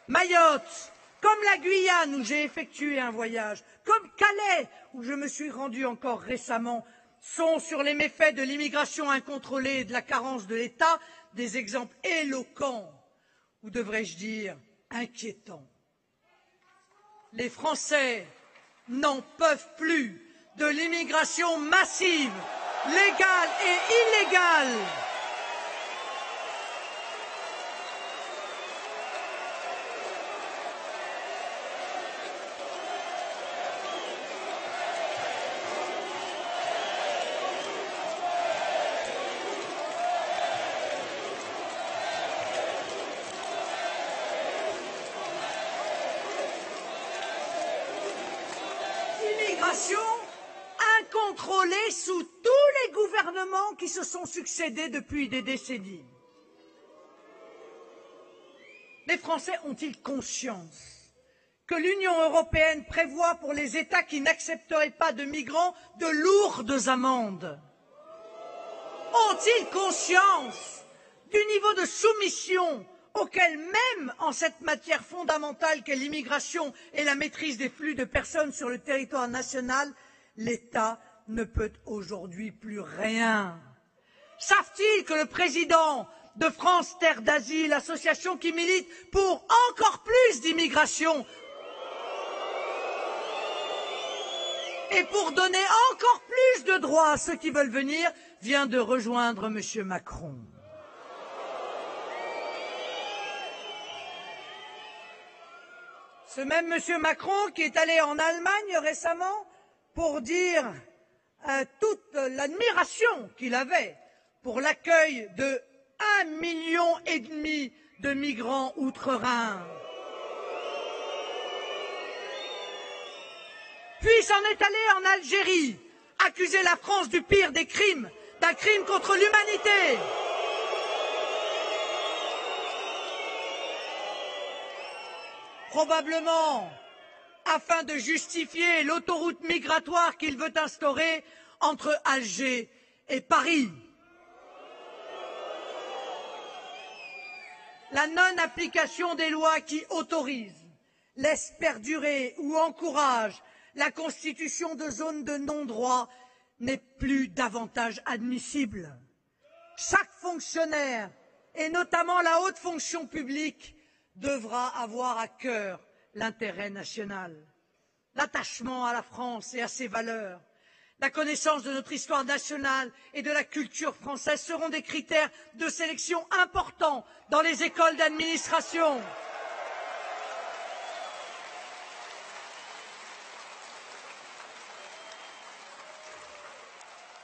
Mayotte, comme la Guyane où j'ai effectué un voyage, comme Calais où je me suis rendu encore récemment, sont sur les méfaits de l'immigration incontrôlée et de la carence de l'État des exemples éloquents, ou devrais-je dire inquiétants. Les Français n'en peuvent plus de l'immigration massive, légale et illégale. Immigration incontrôlée sous tous les gouvernements qui se sont succédés depuis des décennies. Les Français ont-ils conscience que l'Union européenne prévoit pour les États qui n'accepteraient pas de migrants de lourdes amendes? Ont-ils conscience du niveau de soumission auquel, même en cette matière fondamentale qu'est l'immigration et la maîtrise des flux de personnes sur le territoire national, l'État ne peut aujourd'hui plus rien? Savent-ils que le président de France Terre d'Asile, association qui milite pour encore plus d'immigration et pour donner encore plus de droits à ceux qui veulent venir, vient de rejoindre M. Macron? Ce même M. Macron qui est allé en Allemagne récemment pour dire toute l'admiration qu'il avait pour l'accueil de 1,5 million de migrants outre-Rhin. Puis s'en est allé en Algérie, accuser la France du pire des crimes, d'un crime contre l'humanité. Probablement afin de justifier l'autoroute migratoire qu'il veut instaurer entre Alger et Paris. La non-application des lois qui autorisent, laissent perdurer ou encouragent la constitution de zones de non-droit n'est plus davantage admissible. Chaque fonctionnaire, et notamment la haute fonction publique, devra avoir à cœur l'intérêt national, l'attachement à la France et à ses valeurs, La connaissance de notre histoire nationale et de la culture française seront des critères de sélection importants dans les écoles d'administration.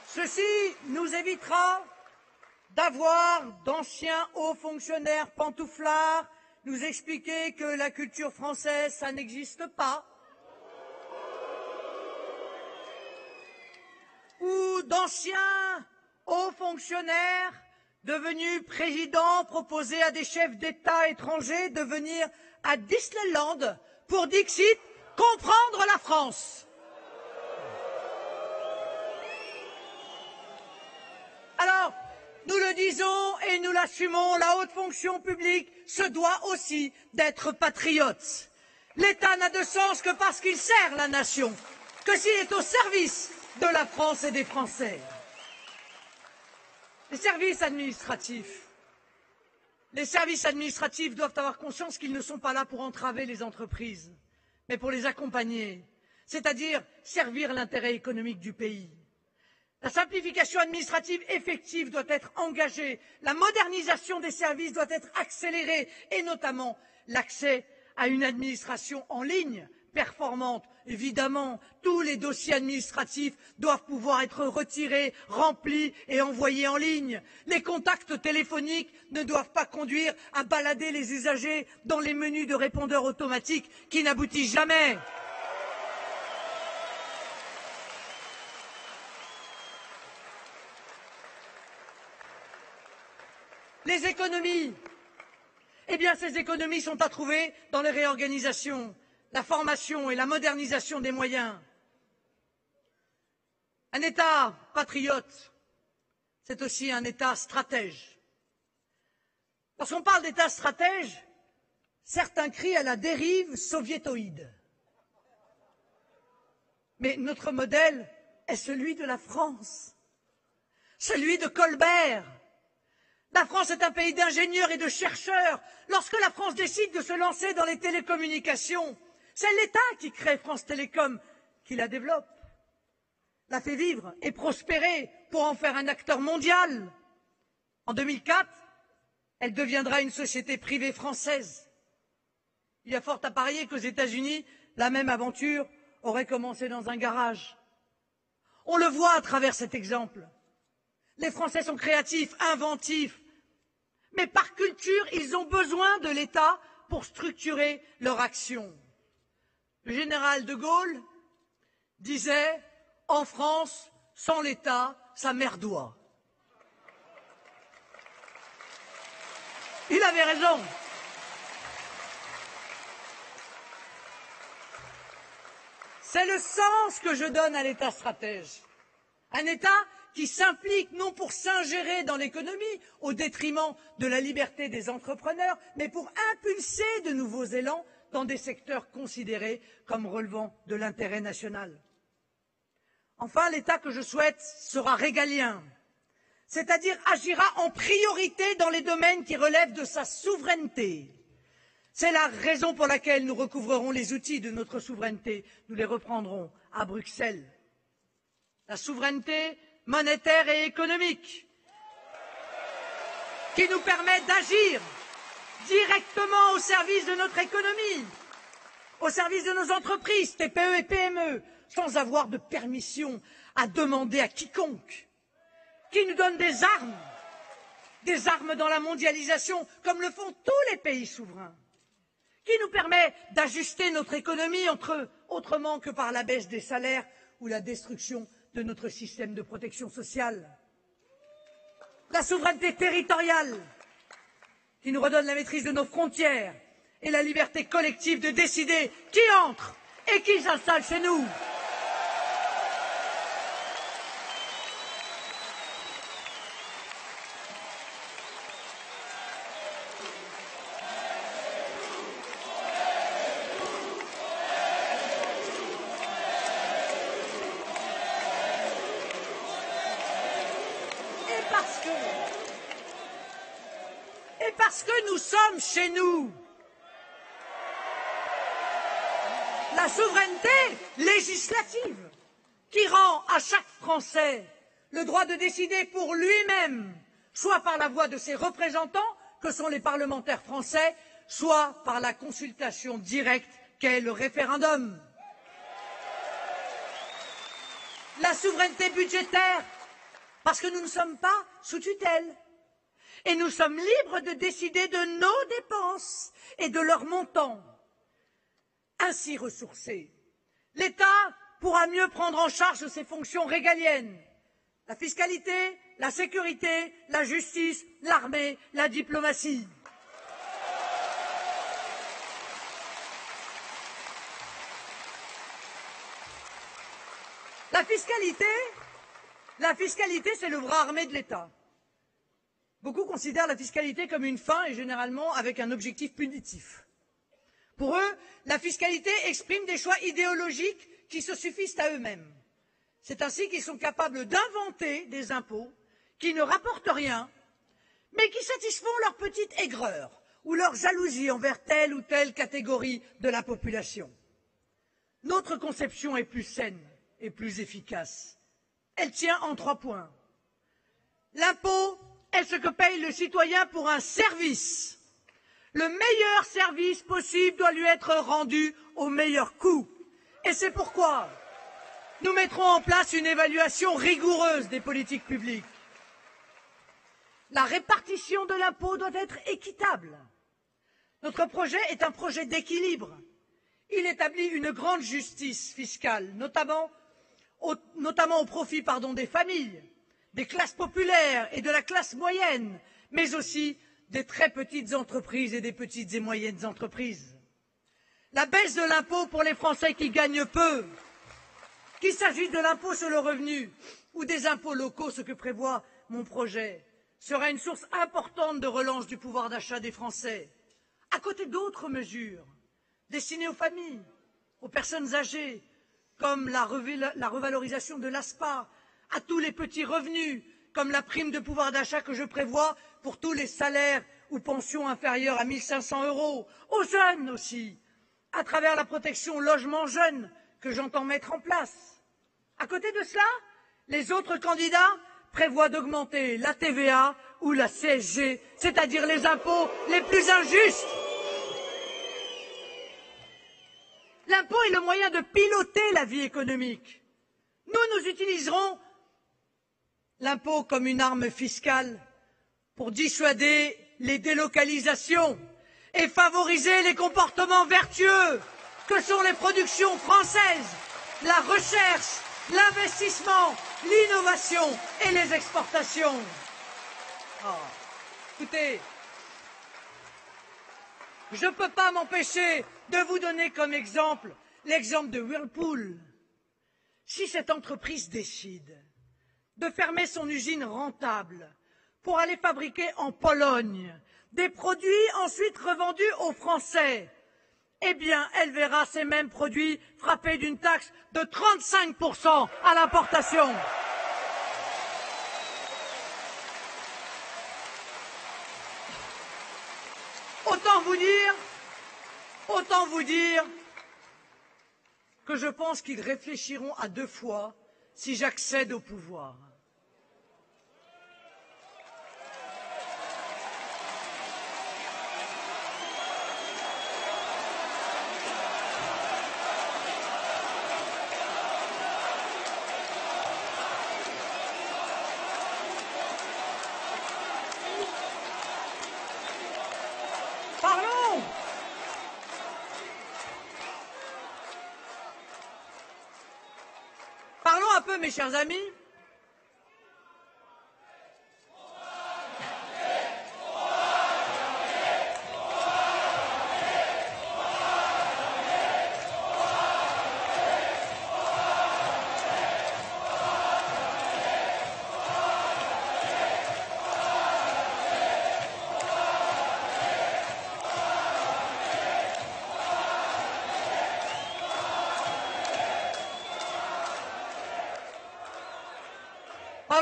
Ceci nous évitera d'avoir d'anciens hauts fonctionnaires pantouflards nous expliquer que la culture française, ça n'existe pas, ou d'anciens hauts fonctionnaires devenus présidents proposer à des chefs d'État étrangers de venir à Disneyland pour, dixit, comprendre la France. Alors, nous le disons et nous l'assumons, la haute fonction publique se doit aussi d'être patriote. L'État n'a de sens que parce qu'il sert la nation, que s'il est au service de la France et des Français. Les services administratifs doivent avoir conscience qu'ils ne sont pas là pour entraver les entreprises, mais pour les accompagner, c'est-à-dire servir l'intérêt économique du pays. La simplification administrative effective doit être engagée, la modernisation des services doit être accélérée et notamment l'accès à une administration en ligne performante. Évidemment, tous les dossiers administratifs doivent pouvoir être retirés, remplis et envoyés en ligne. Les contacts téléphoniques ne doivent pas conduire à balader les usagers dans les menus de répondeurs automatiques qui n'aboutissent jamais. Les économies, eh bien ces économies sont à trouver dans les réorganisations, la formation et la modernisation des moyens. Un État patriote, c'est aussi un État stratège. Lorsqu'on parle d'État stratège, certains crient à la dérive soviétoïde. Mais notre modèle est celui de la France, celui de Colbert. La France est un pays d'ingénieurs et de chercheurs. Lorsque la France décide de se lancer dans les télécommunications, c'est l'État qui crée France Télécom, qui la développe, la fait vivre et prospérer pour en faire un acteur mondial. En 2004, elle deviendra une société privée française. Il y a fort à parier qu'aux États-Unis, la même aventure aurait commencé dans un garage. On le voit à travers cet exemple. Les Français sont créatifs, inventifs, mais par culture, ils ont besoin de l'État pour structurer leur action. Le général de Gaulle disait « En France, sans l'État, ça merdoie ». Il avait raison. C'est le sens que je donne à l'État stratège. Un État qui s'implique non pour s'ingérer dans l'économie au détriment de la liberté des entrepreneurs, mais pour impulser de nouveaux élans dans des secteurs considérés comme relevant de l'intérêt national. Enfin, l'État que je souhaite sera régalien, c'est-à-dire agira en priorité dans les domaines qui relèvent de sa souveraineté. C'est la raison pour laquelle nous recouvrerons les outils de notre souveraineté, nous les reprendrons à Bruxelles. La souveraineté monétaire et économique, qui nous permet d'agir directement au service de notre économie, au service de nos entreprises, TPE et PME, sans avoir de permission à demander à quiconque, qui nous donne des armes dans la mondialisation, comme le font tous les pays souverains, qui nous permet d'ajuster notre économie autrement que par la baisse des salaires ou la destruction de notre système de protection sociale. La souveraineté territoriale, qui nous redonne la maîtrise de nos frontières et la liberté collective de décider qui entre et qui s'installe chez nous. Parce que nous sommes chez nous. La souveraineté législative, qui rend à chaque Français le droit de décider pour lui-même, soit par la voix de ses représentants, que sont les parlementaires français, soit par la consultation directe qu'est le référendum. La souveraineté budgétaire, parce que nous ne sommes pas sous tutelle. Et nous sommes libres de décider de nos dépenses et de leur montant. Ainsi ressourcés, l'État pourra mieux prendre en charge ses fonctions régaliennes, la fiscalité, la sécurité, la justice, l'armée, la diplomatie. La fiscalité, c'est le bras armé de l'État. Beaucoup considèrent la fiscalité comme une fin et généralement avec un objectif punitif. Pour eux, la fiscalité exprime des choix idéologiques qui se suffisent à eux-mêmes. C'est ainsi qu'ils sont capables d'inventer des impôts qui ne rapportent rien, mais qui satisfont leur petite aigreur ou leur jalousie envers telle ou telle catégorie de la population. Notre conception est plus saine et plus efficace. Elle tient en 3 points. L'impôt est ce que paye le citoyen pour un service. Le meilleur service possible doit lui être rendu au meilleur coût. Et c'est pourquoi nous mettrons en place une évaluation rigoureuse des politiques publiques. La répartition de l'impôt doit être équitable. Notre projet est un projet d'équilibre. Il établit une grande justice fiscale, notamment au profit des familles, des classes populaires et de la classe moyenne, mais aussi des très petites entreprises et des petites et moyennes entreprises. La baisse de l'impôt pour les Français qui gagnent peu, qu'il s'agisse de l'impôt sur le revenu ou des impôts locaux, ce que prévoit mon projet, sera une source importante de relance du pouvoir d'achat des Français, à côté d'autres mesures destinées aux familles, aux personnes âgées, comme la revalorisation de l'ASPA, à tous les petits revenus, comme la prime de pouvoir d'achat que je prévois pour tous les salaires ou pensions inférieures à 1 500 €, aux jeunes aussi, à travers la protection logement jeune que j'entends mettre en place. À côté de cela, les autres candidats prévoient d'augmenter la TVA ou la CSG, c'est-à-dire les impôts les plus injustes. L'impôt est le moyen de piloter la vie économique. Nous utiliserons l'impôt comme une arme fiscale pour dissuader les délocalisations et favoriser les comportements vertueux que sont les productions françaises, la recherche, l'investissement, l'innovation et les exportations. Écoutez, je ne peux pas m'empêcher de vous donner comme exemple l'exemple de Whirlpool. Si cette entreprise décide de fermer son usine rentable pour aller fabriquer en Pologne des produits ensuite revendus aux Français, eh bien, elle verra ces mêmes produits frappés d'une taxe de 35% à l'importation. Autant vous dire que je pense qu'ils réfléchiront à 2 fois si j'accède au pouvoir. Parlons un peu, mes chers amis,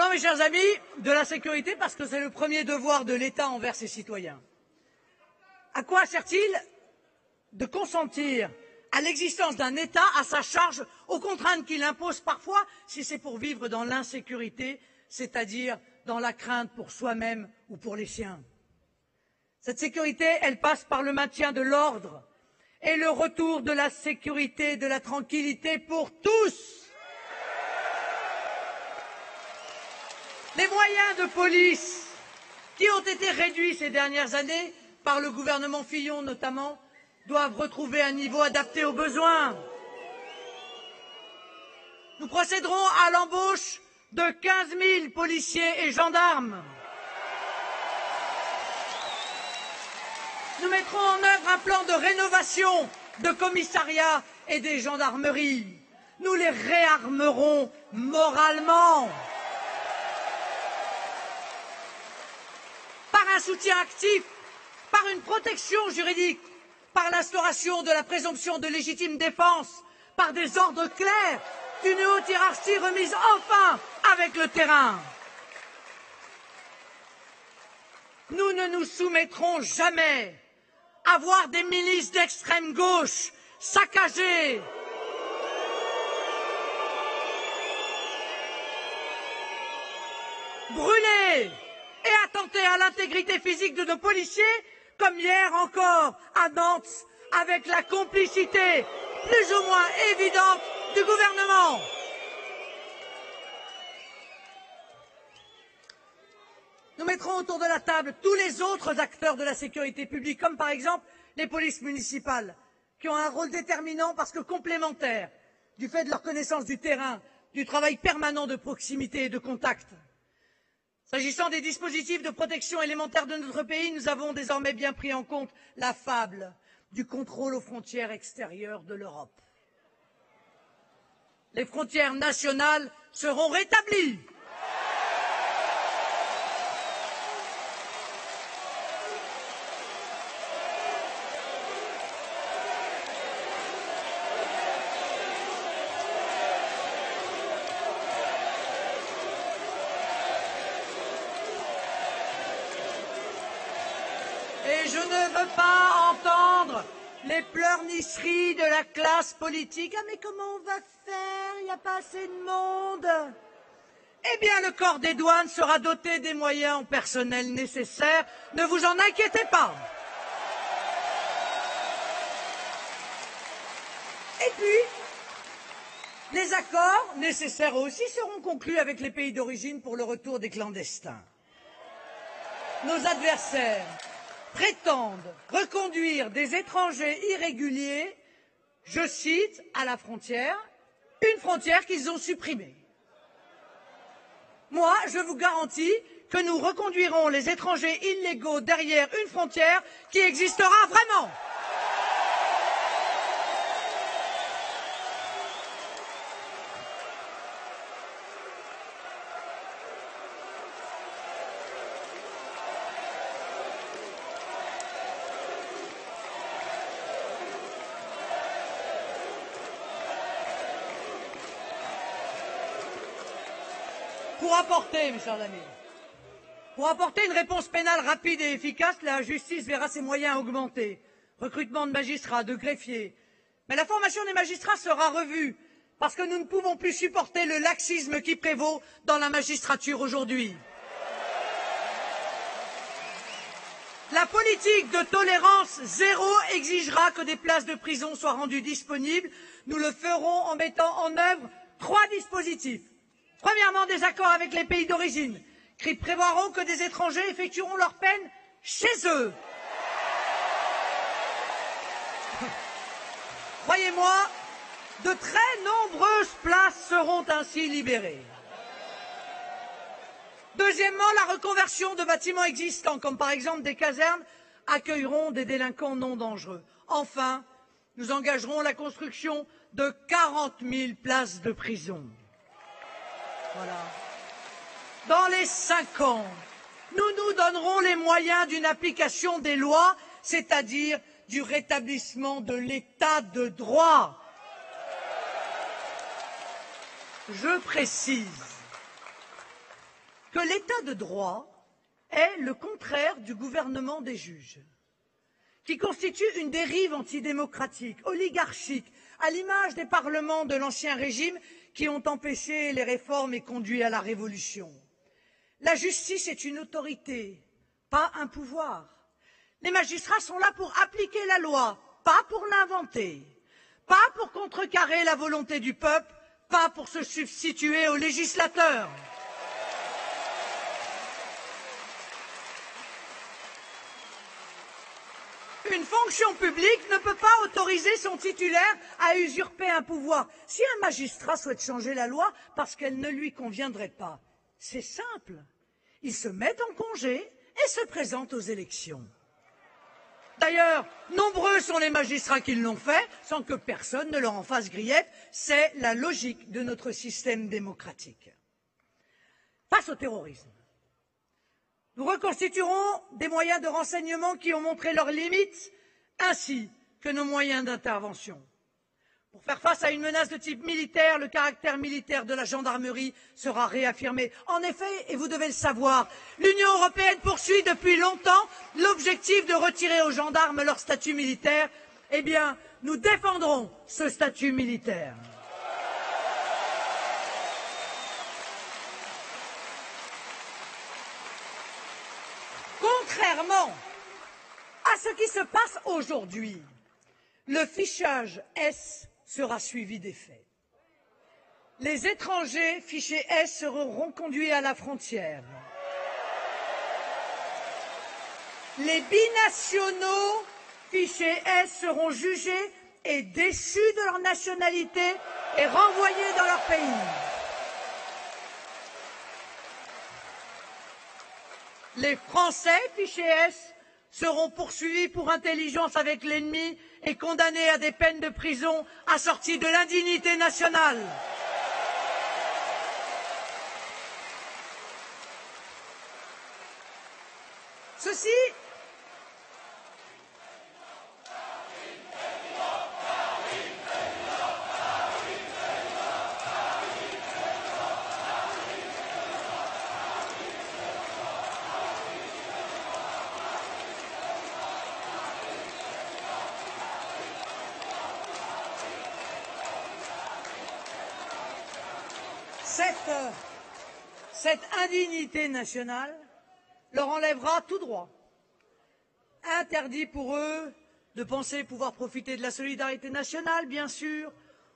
mes chers amis, de la sécurité, parce que c'est le premier devoir de l'État envers ses citoyens. À quoi sert-il de consentir à l'existence d'un État à sa charge, aux contraintes qu'il impose parfois, si c'est pour vivre dans l'insécurité, c'est-à-dire dans la crainte pour soi-même ou pour les siens. Cette sécurité, elle passe par le maintien de l'ordre et le retour de la sécurité, de la tranquillité pour tous. Les moyens de police qui ont été réduits ces dernières années, par le gouvernement Fillon notamment, doivent retrouver un niveau adapté aux besoins. Nous procéderons à l'embauche de 15 000 policiers et gendarmes. Nous mettrons en œuvre un plan de rénovation de commissariats et des gendarmeries. Nous les réarmerons moralement. Par un soutien actif, par une protection juridique, par l'instauration de la présomption de légitime défense, par des ordres clairs, une haute hiérarchie remise enfin avec le terrain. Nous ne nous soumettrons jamais à voir des milices d'extrême gauche saccagées, brûlées et attenter à l'intégrité physique de nos policiers, comme hier encore à Nantes, avec la complicité plus ou moins évidente du gouvernement. Nous mettrons autour de la table tous les autres acteurs de la sécurité publique, comme par exemple les polices municipales, qui ont un rôle déterminant parce que complémentaire du fait de leur connaissance du terrain, du travail permanent de proximité et de contact. S'agissant des dispositifs de protection élémentaire de notre pays, nous avons désormais bien pris en compte la fable du contrôle aux frontières extérieures de l'Europe. Les frontières nationales seront rétablies. Et je ne veux pas entendre les pleurnicheries de la classe politique. Ah mais comment on va faire? Il n'y a pas assez de monde. Eh bien, le corps des douanes sera doté des moyens en personnel nécessaires. Ne vous en inquiétez pas. Et puis, les accords nécessaires aussi seront conclus avec les pays d'origine pour le retour des clandestins. Nos adversaires prétendent reconduire des étrangers irréguliers, je cite, à la frontière, une frontière qu'ils ont supprimée. Moi, je vous garantis que nous reconduirons les étrangers illégaux derrière une frontière qui existera vraiment. Mes chers amis, pour apporter une réponse pénale rapide et efficace, la justice verra ses moyens augmenter. Recrutement de magistrats, de greffiers. Mais la formation des magistrats sera revue, parce que nous ne pouvons plus supporter le laxisme qui prévaut dans la magistrature aujourd'hui. La politique de tolérance zéro exigera que des places de prison soient rendues disponibles. Nous le ferons en mettant en œuvre 3 dispositifs. Premièrement, des accords avec les pays d'origine qui prévoiront que des étrangers effectueront leur peine chez eux. Croyez-moi, de très nombreuses places seront ainsi libérées. Deuxièmement, la reconversion de bâtiments existants, comme par exemple des casernes, accueilleront des délinquants non dangereux. Enfin, nous engagerons la construction de 40 000 places de prison. Voilà. Dans les 5 ans, nous nous donnerons les moyens d'une application des lois, c'est-à-dire du rétablissement de l'état de droit. Je précise que l'état de droit est le contraire du gouvernement des juges, qui constitue une dérive antidémocratique, oligarchique, à l'image des parlements de l'ancien régime qui ont empêché les réformes et conduit à la révolution. La justice est une autorité, pas un pouvoir. Les magistrats sont là pour appliquer la loi, pas pour l'inventer, pas pour contrecarrer la volonté du peuple, pas pour se substituer aux législateurs. Une fonction publique ne peut pas autoriser son titulaire à usurper un pouvoir. Si un magistrat souhaite changer la loi parce qu'elle ne lui conviendrait pas, c'est simple. Il se met en congé et se présente aux élections. D'ailleurs, nombreux sont les magistrats qui l'ont fait sans que personne ne leur en fasse grief. C'est la logique de notre système démocratique. Face au terrorisme, nous reconstituerons des moyens de renseignement qui ont montré leurs limites, ainsi que nos moyens d'intervention. Pour faire face à une menace de type militaire, le caractère militaire de la gendarmerie sera réaffirmé. En effet, et vous devez le savoir, l'Union européenne poursuit depuis longtemps l'objectif de retirer aux gendarmes leur statut militaire. Eh bien, nous défendrons ce statut militaire. Contrairement à ce qui se passe aujourd'hui, le fichage S sera suivi des faits. Les étrangers fichés S seront reconduits à la frontière. Les binationaux fichés S seront jugés et déchus de leur nationalité et renvoyés dans leur pays. Les Français fichés S seront poursuivis pour intelligence avec l'ennemi et condamnés à des peines de prison assorties de l'indignité nationale. Ceci Cette indignité nationale leur enlèvera tout droit. Interdit pour eux de penser pouvoir profiter de la solidarité nationale, bien sûr,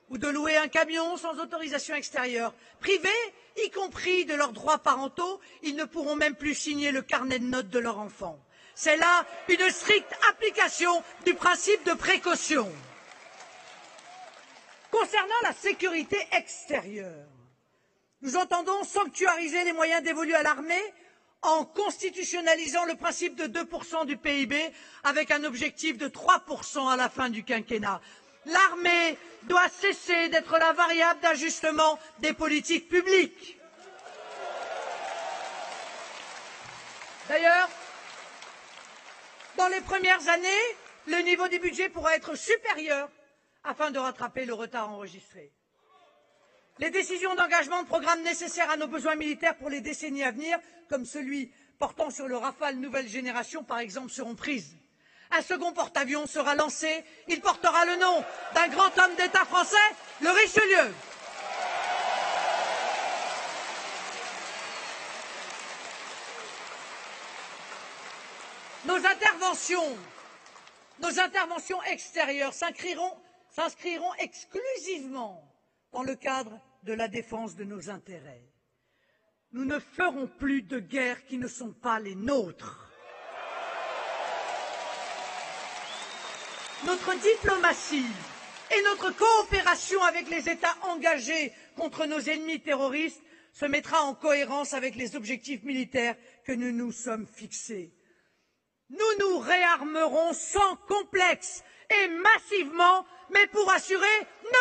ou de louer un camion sans autorisation extérieure. Privés, y compris de leurs droits parentaux, ils ne pourront même plus signer le carnet de notes de leur enfant. C'est là une stricte application du principe de précaution. Concernant la sécurité extérieure, nous entendons sanctuariser les moyens dévolus à l'armée en constitutionnalisant le principe de 2% du PIB avec un objectif de 3% à la fin du quinquennat. L'armée doit cesser d'être la variable d'ajustement des politiques publiques. D'ailleurs, dans les premières années, le niveau du budget pourra être supérieur afin de rattraper le retard enregistré. Les décisions d'engagement de programmes nécessaires à nos besoins militaires pour les décennies à venir, comme celui portant sur le Rafale nouvelle génération, par exemple, seront prises. Un second porte-avions sera lancé. Il portera le nom d'un grand homme d'État français, le Richelieu. Nos interventions extérieures s'inscriront exclusivement dans le cadre de la défense de nos intérêts. Nous ne ferons plus de guerres qui ne sont pas les nôtres. Notre diplomatie et notre coopération avec les États engagés contre nos ennemis terroristes se mettra en cohérence avec les objectifs militaires que nous nous sommes fixés. Nous nous réarmerons sans complexe et massivement, mais pour assurer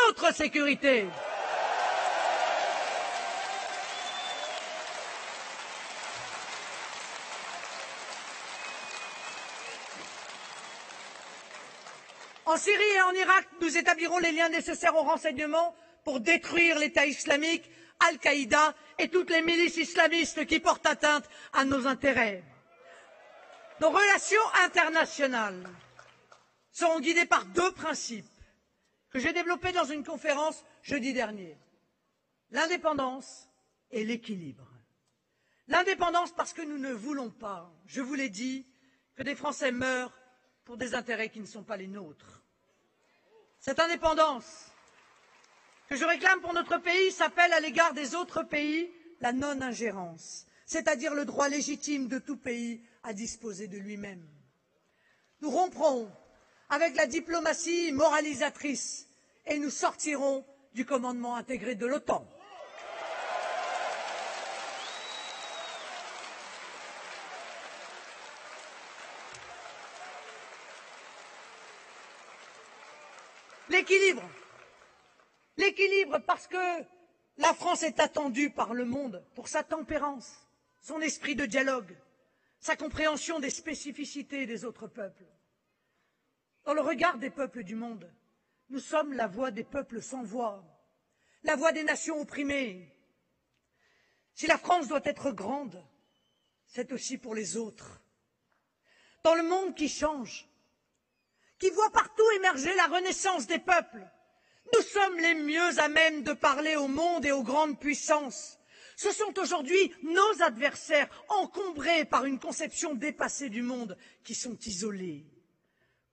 notre sécurité. En Syrie et en Irak, nous établirons les liens nécessaires au renseignement pour détruire l'État islamique, Al-Qaïda et toutes les milices islamistes qui portent atteinte à nos intérêts. Nos relations internationales seront guidés par deux principes que j'ai développés dans une conférence jeudi dernier. L'indépendance et l'équilibre. L'indépendance parce que nous ne voulons pas, je vous l'ai dit, que des Français meurent pour des intérêts qui ne sont pas les nôtres. Cette indépendance que je réclame pour notre pays s'appelle à l'égard des autres pays la non-ingérence, c'est-à-dire le droit légitime de tout pays à disposer de lui-même. Nous romprons avec la diplomatie moralisatrice et nous sortirons du commandement intégré de l'OTAN. L'équilibre. L'équilibre parce que la France est attendue par le monde pour sa tempérance, son esprit de dialogue, sa compréhension des spécificités des autres peuples. Dans le regard des peuples du monde, nous sommes la voix des peuples sans voix, la voix des nations opprimées. Si la France doit être grande, c'est aussi pour les autres. Dans le monde qui change, qui voit partout émerger la renaissance des peuples, nous sommes les mieux à même de parler au monde et aux grandes puissances. Ce sont aujourd'hui nos adversaires, encombrés par une conception dépassée du monde, qui sont isolés.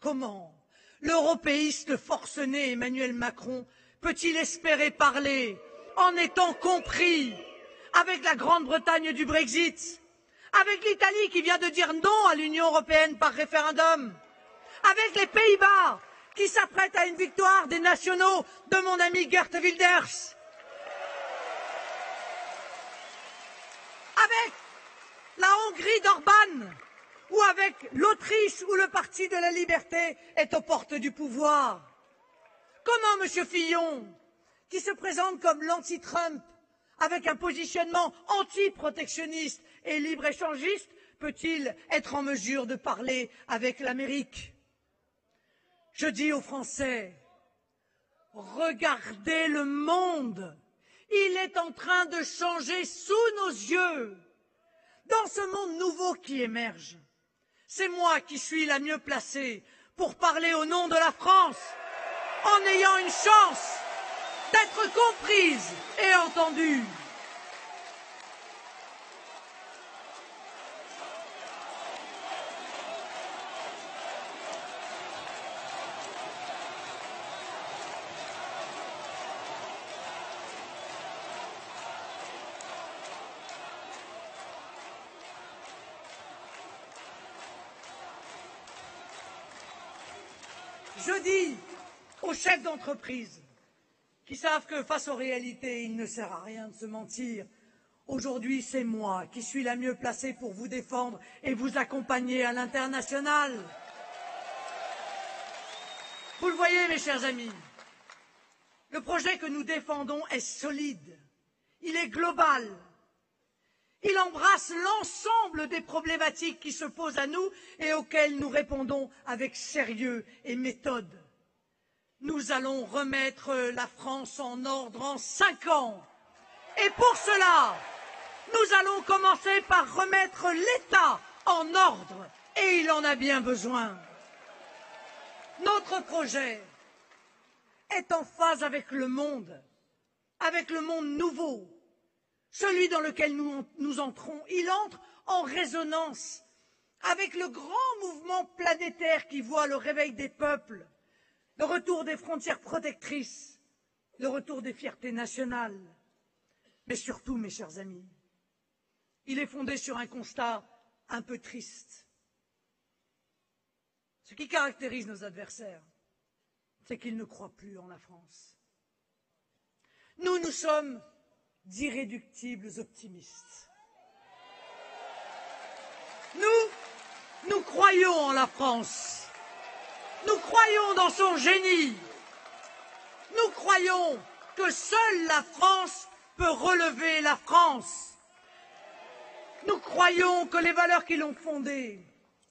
Comment l'européiste forcené Emmanuel Macron peut-il espérer parler en étant compris avec la Grande-Bretagne du Brexit, avec l'Italie qui vient de dire non à l'Union européenne par référendum, avec les Pays-Bas qui s'apprêtent à une victoire des nationaux de mon ami Geert Wilders, avec la Hongrie d'Orban, ou avec l'Autriche où le Parti de la Liberté est aux portes du pouvoir. Comment M. Fillon, qui se présente comme l'anti-Trump, avec un positionnement anti-protectionniste et libre-échangiste, peut-il être en mesure de parler avec l'Amérique? Je dis aux Français, regardez le monde, il est en train de changer sous nos yeux. Dans ce monde nouveau qui émerge, c'est moi qui suis la mieux placée pour parler au nom de la France, en ayant une chance d'être comprise et entendue. Je dis aux chefs d'entreprise qui savent que face aux réalités, il ne sert à rien de se mentir. Aujourd'hui, c'est moi qui suis la mieux placée pour vous défendre et vous accompagner à l'international. Vous le voyez, mes chers amis, le projet que nous défendons est solide, il est global. Il embrasse l'ensemble des problématiques qui se posent à nous et auxquelles nous répondons avec sérieux et méthode. Nous allons remettre la France en ordre en 5 ans. Et pour cela, nous allons commencer par remettre l'État en ordre. Et il en a bien besoin. Notre projet est en phase avec le monde nouveau. Celui dans lequel nous entrons, il entre en résonance avec le grand mouvement planétaire qui voit le réveil des peuples, le retour des frontières protectrices, le retour des fiertés nationales. Mais surtout, mes chers amis, il est fondé sur un constat un peu triste. Ce qui caractérise nos adversaires, c'est qu'ils ne croient plus en la France. Nous sommes d'irréductibles optimistes. Nous croyons en la France. Nous croyons dans son génie. Nous croyons que seule la France peut relever la France. Nous croyons que les valeurs qui l'ont fondée,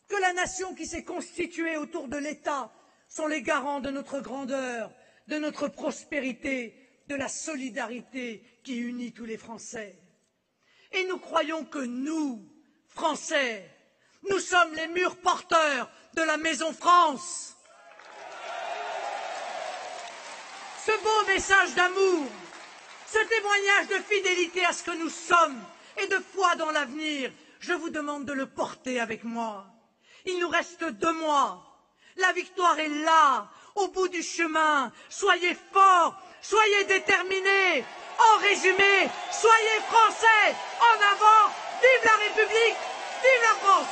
que la nation qui s'est constituée autour de l'État sont les garants de notre grandeur, de notre prospérité, de la solidarité qui unit tous les Français. Et nous croyons que nous, Français, nous sommes les murs porteurs de la Maison France. Ce beau message d'amour, ce témoignage de fidélité à ce que nous sommes et de foi dans l'avenir, je vous demande de le porter avec moi. Il nous reste 2 mois. La victoire est là, au bout du chemin. Soyez forts, soyez déterminés. En résumé, soyez français. En avant, vive la République, vive la France.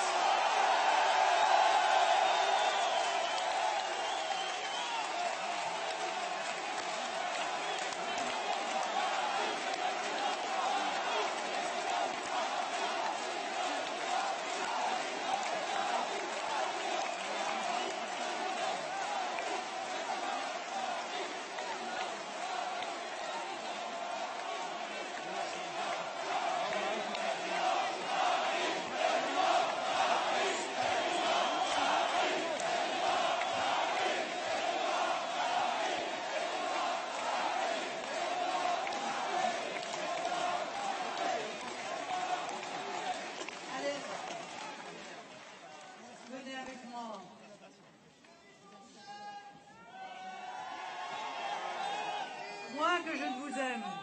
Venez avec moi. Moi que je ne vous aime.